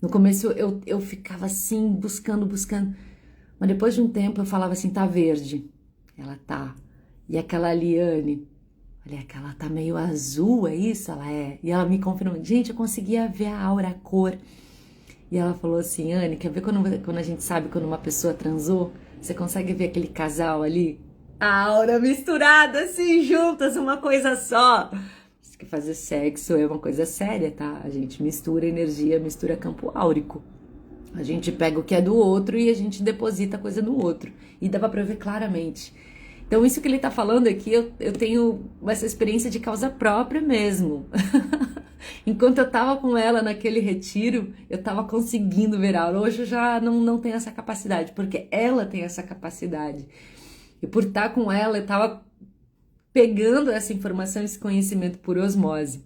No começo eu ficava assim, buscando, mas depois de um tempo eu falava assim, tá verde. Ela tá. E aquela ali, Anne, olha, aquela tá meio azul, é isso? Ela é. E ela me confirmou, gente, eu conseguia ver a aura, a cor. E ela falou assim, Anne, quer ver quando a gente sabe quando uma pessoa transou? Você consegue ver aquele casal ali? A aura misturada, assim, juntas, uma coisa só. Diz que fazer sexo é uma coisa séria, tá? A gente mistura energia, mistura campo áurico. A gente pega o que é do outro e a gente deposita a coisa no outro. E dava pra ver claramente. Então, isso que ele tá falando aqui, eu tenho essa experiência de causa própria mesmo. Enquanto eu tava com ela naquele retiro, eu tava conseguindo ver aura. Hoje eu já não tenho essa capacidade, porque ela tem essa capacidade. E por estar com ela, eu tava pegando essa informação, esse conhecimento por osmose.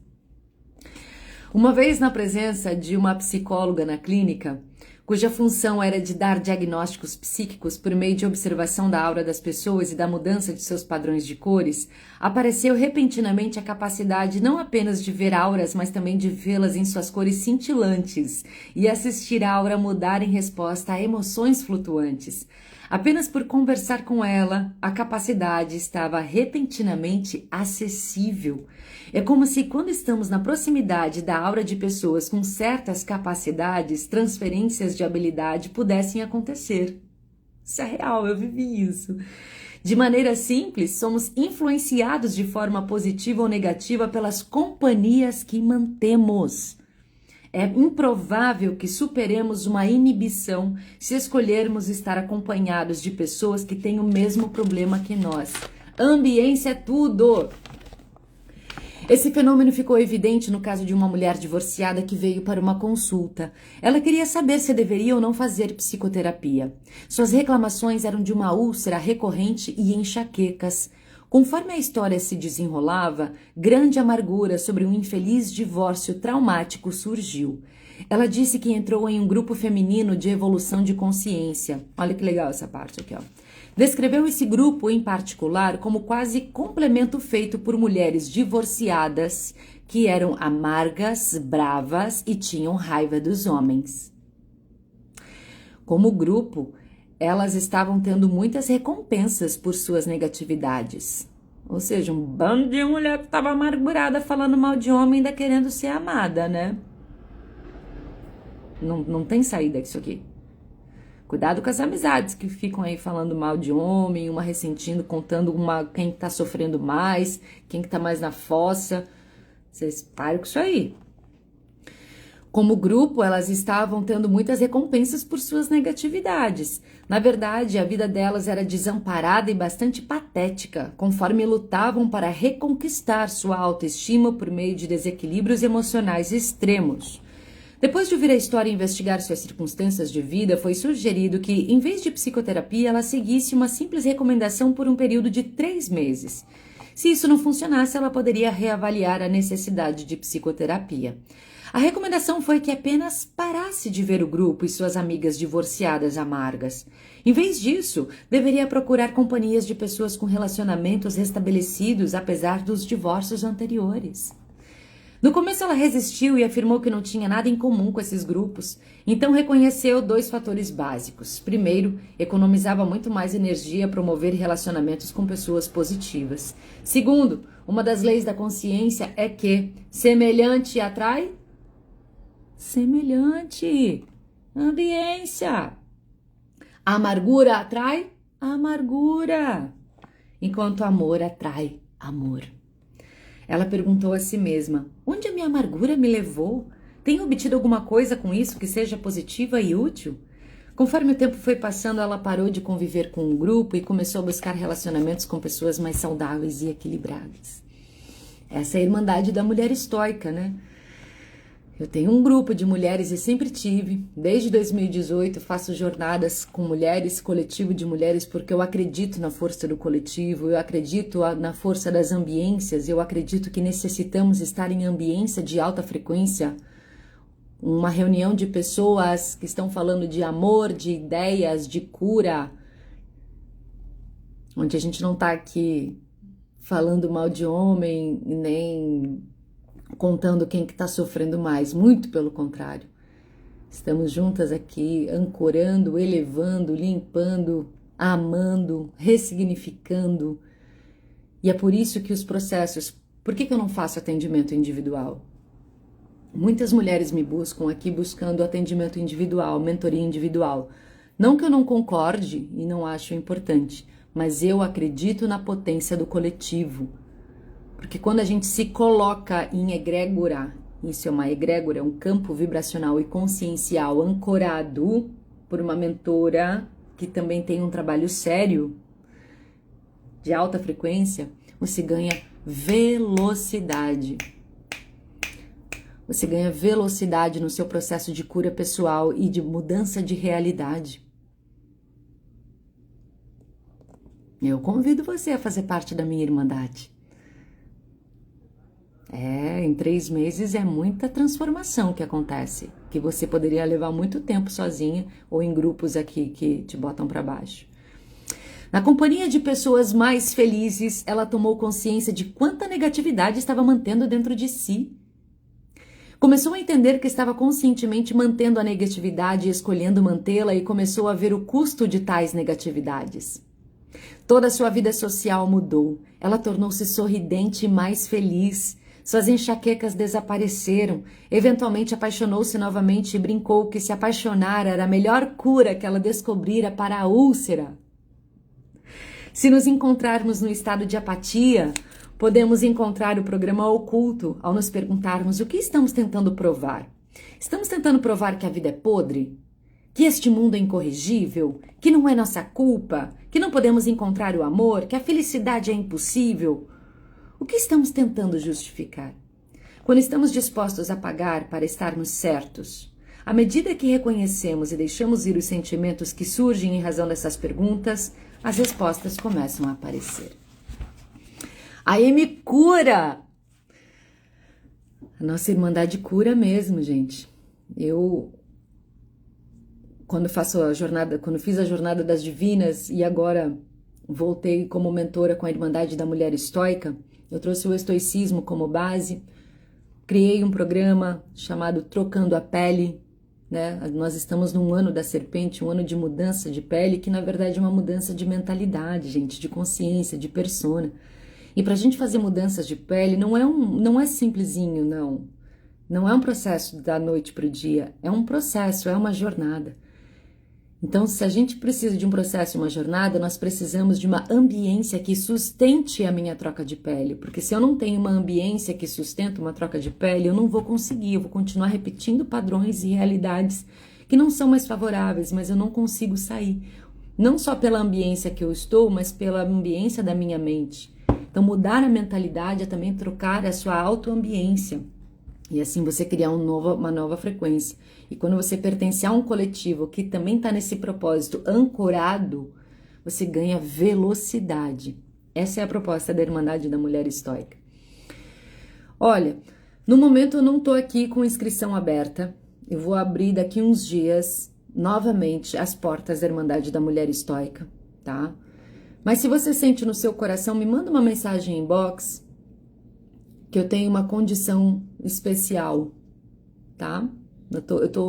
Uma vez na presença de uma psicóloga na clínica, cuja função era de dar diagnósticos psíquicos por meio de observação da aura das pessoas e da mudança de seus padrões de cores, apareceu repentinamente a capacidade não apenas de ver auras, mas também de vê-las em suas cores cintilantes e assistir a aura mudar em resposta a emoções flutuantes. Apenas por conversar com ela, a capacidade estava repentinamente acessível. É como se, quando estamos na proximidade da aura de pessoas com certas capacidades, transferências de habilidade pudessem acontecer. Isso é real, eu vivi isso. De maneira simples, somos influenciados de forma positiva ou negativa pelas companhias que mantemos. É improvável que superemos uma inibição se escolhermos estar acompanhados de pessoas que têm o mesmo problema que nós. Ambiência é tudo! Esse fenômeno ficou evidente no caso de uma mulher divorciada que veio para uma consulta. Ela queria saber se deveria ou não fazer psicoterapia. Suas reclamações eram de uma úlcera recorrente e enxaquecas. Conforme a história se desenrolava, grande amargura sobre um infeliz divórcio traumático surgiu. Ela disse que entrou em um grupo feminino de evolução de consciência. Olha que legal essa parte aqui, ó. Descreveu esse grupo em particular como quase complemento feito por mulheres divorciadas que eram amargas, bravas e tinham raiva dos homens. Como grupo, elas estavam tendo muitas recompensas por suas negatividades. Ou seja, um bando de mulher que estava amargurada falando mal de homem ainda querendo ser amada, né? Não tem saída disso aqui. Cuidado com as amizades que ficam aí falando mal de homem, uma ressentindo, contando quem tá sofrendo mais, quem que tá mais na fossa. Vocês parem com isso aí. Como grupo, elas estavam tendo muitas recompensas por suas negatividades. Na verdade, a vida delas era desamparada e bastante patética, conforme lutavam para reconquistar sua autoestima por meio de desequilíbrios emocionais extremos. Depois de ouvir a história e investigar suas circunstâncias de vida, foi sugerido que, em vez de psicoterapia, ela seguisse uma simples recomendação por um período de 3 meses. Se isso não funcionasse, ela poderia reavaliar a necessidade de psicoterapia. A recomendação foi que apenas parasse de ver o grupo e suas amigas divorciadas amargas. Em vez disso, deveria procurar companhias de pessoas com relacionamentos restabelecidos apesar dos divórcios anteriores. No começo ela resistiu e afirmou que não tinha nada em comum com esses grupos, então reconheceu 2 fatores básicos. Primeiro, economizava muito mais energia a promover relacionamentos com pessoas positivas. Segundo, uma das leis da consciência é que semelhante atrai semelhante. Ambiência. A amargura atrai amargura, enquanto amor atrai amor. Ela perguntou a si mesma: onde a minha amargura me levou? Tenho obtido alguma coisa com isso que seja positiva e útil? Conforme o tempo foi passando, ela parou de conviver com um grupo e começou a buscar relacionamentos com pessoas mais saudáveis e equilibradas. Essa é a Irmandade da Mulher Estoica, né? Eu tenho um grupo de mulheres e sempre tive. Desde 2018 faço jornadas com mulheres, coletivo de mulheres, porque eu acredito na força do coletivo, eu acredito na força das ambiências, eu acredito que necessitamos estar em ambiência de alta frequência. Uma reunião de pessoas que estão falando de amor, de ideias, de cura, onde a gente não está aqui falando mal de homem, nem contando quem que está sofrendo mais, muito pelo contrário. Estamos juntas aqui, ancorando, elevando, limpando, amando, ressignificando. E é por isso que os processos... Por que eu não faço atendimento individual? Muitas mulheres me buscam aqui buscando atendimento individual, mentoria individual. Não que eu não concorde e não acho importante, mas eu acredito na potência do coletivo. Porque quando a gente se coloca em egrégora, isso é uma egrégora, um campo vibracional e consciencial ancorado por uma mentora que também tem um trabalho sério, de alta frequência, você ganha velocidade. Você ganha velocidade no seu processo de cura pessoal e de mudança de realidade. Eu convido você a fazer parte da minha Irmandade. Em 3 meses é muita transformação que acontece, que você poderia levar muito tempo sozinha ou em grupos aqui que te botam para baixo. Na companhia de pessoas mais felizes, ela tomou consciência de quanta negatividade estava mantendo dentro de si. Começou a entender que estava conscientemente mantendo a negatividade e escolhendo mantê-la e começou a ver o custo de tais negatividades. Toda a sua vida social mudou. Ela tornou-se sorridente e mais feliz. Suas enxaquecas desapareceram. Eventualmente apaixonou-se novamente e brincou que se apaixonar era a melhor cura que ela descobrira para a úlcera. Se nos encontrarmos no estado de apatia, podemos encontrar o programa oculto ao nos perguntarmos o que estamos tentando provar. Estamos tentando provar que a vida é podre? Que este mundo é incorrigível? Que não é nossa culpa? Que não podemos encontrar o amor? Que a felicidade é impossível? O que estamos tentando justificar? Quando estamos dispostos a pagar para estarmos certos, à medida que reconhecemos e deixamos ir os sentimentos que surgem em razão dessas perguntas, as respostas começam a aparecer. A Amy cura! A nossa Irmandade cura mesmo, gente. Quando fiz a jornada das divinas e agora voltei como mentora com a Irmandade da Mulher Estoica, eu trouxe o estoicismo como base, criei um programa chamado Trocando a Pele, né? Nós estamos num ano da serpente, um ano de mudança de pele, que na verdade é uma mudança de mentalidade, gente, de consciência, de persona. E pra gente fazer mudanças de pele não é simplesinho, não. Não é um processo da noite pro dia, é um processo, é uma jornada. Então, se a gente precisa de um processo e uma jornada, nós precisamos de uma ambiência que sustente a minha troca de pele. Porque se eu não tenho uma ambiência que sustenta uma troca de pele, eu não vou conseguir, eu vou continuar repetindo padrões e realidades que não são mais favoráveis, mas eu não consigo sair. Não só pela ambiência que eu estou, mas pela ambiência da minha mente. Então, mudar a mentalidade é também trocar a sua autoambiência. E assim você criar uma nova frequência. E quando você pertence a um coletivo que também está nesse propósito ancorado, você ganha velocidade. Essa é a proposta da Irmandade da Mulher Estoica. Olha, no momento eu não estou aqui com inscrição aberta. Eu vou abrir daqui uns dias novamente as portas da Irmandade da Mulher Estoica, tá? Mas se você sente no seu coração, me manda uma mensagem em inbox que eu tenho uma condição especial, tá?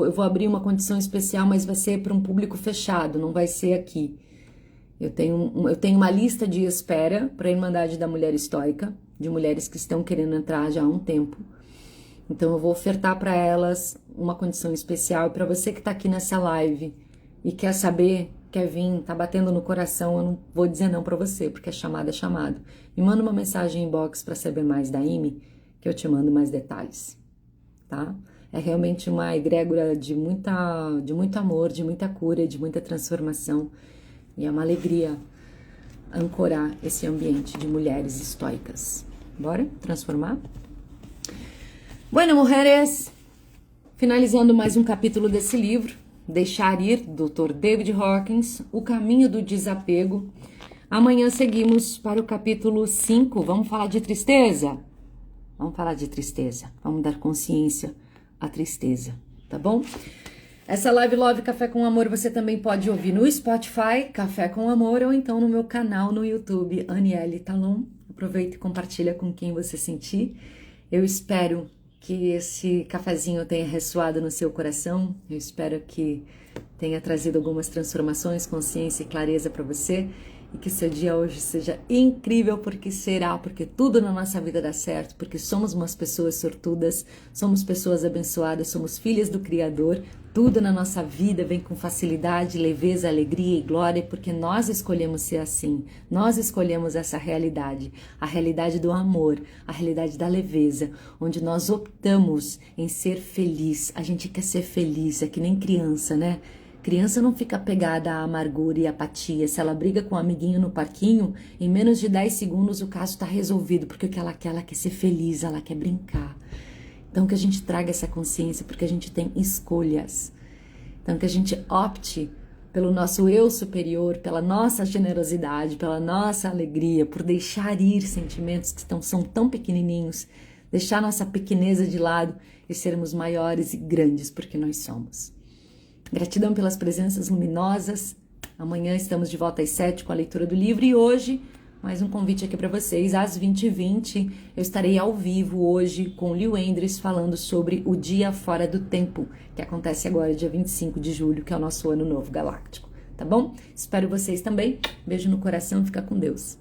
Eu vou abrir uma condição especial, mas vai ser para um público fechado, não vai ser aqui. Eu tenho uma lista de espera para a Irmandade da Mulher Estoica, de mulheres que estão querendo entrar já há um tempo. Então eu vou ofertar para elas uma condição especial. E para você que está aqui nessa live e quer saber, quer vir, tá batendo no coração, eu não vou dizer não para você, porque é chamado. Me manda uma mensagem em inbox para saber mais da IME, que eu te mando mais detalhes, tá? É realmente uma egrégora de muito amor, de muita cura, de muita transformação. E é uma alegria ancorar esse ambiente de mulheres estoicas. Bora transformar? Bueno, mujeres, finalizando mais um capítulo desse livro, Deixar Ir, do Dr. David Hawkins, O Caminho do Desapego. Amanhã seguimos para o capítulo 5. Vamos falar de tristeza? Vamos falar de tristeza. Vamos dar consciência à tristeza, tá bom? Essa live Love Café com Amor você também pode ouvir no Spotify, Café com Amor, ou então no meu canal no YouTube, Aniele Talon. Aproveita e compartilha com quem você sentir. Eu espero que esse cafezinho tenha ressoado no seu coração. Eu espero que tenha trazido algumas transformações, consciência e clareza para você. E que seu dia hoje seja incrível, porque tudo na nossa vida dá certo, porque somos umas pessoas sortudas, somos pessoas abençoadas, somos filhas do Criador, tudo na nossa vida vem com facilidade, leveza, alegria e glória, porque nós escolhemos ser assim, nós escolhemos essa realidade, a realidade do amor, a realidade da leveza, onde nós optamos em ser feliz. A gente quer ser feliz, é que nem criança, né? Criança não fica apegada à amargura e apatia. Se ela briga com um amiguinho no parquinho, em menos de 10 segundos o caso está resolvido, porque o que ela quer ser feliz, ela quer brincar. Então que a gente traga essa consciência, porque a gente tem escolhas. Então que a gente opte pelo nosso eu superior, pela nossa generosidade, pela nossa alegria, por deixar ir sentimentos que são tão pequenininhos, deixar nossa pequeneza de lado e sermos maiores e grandes, porque nós somos. Gratidão pelas presenças luminosas. Amanhã estamos de volta às 7 com a leitura do livro. E hoje, mais um convite aqui para vocês. Às 20h20, eu estarei ao vivo hoje com Liu Endres falando sobre o Dia Fora do Tempo, que acontece agora, dia 25 de julho, que é o nosso Ano Novo Galáctico. Tá bom? Espero vocês também. Beijo no coração. Fica com Deus.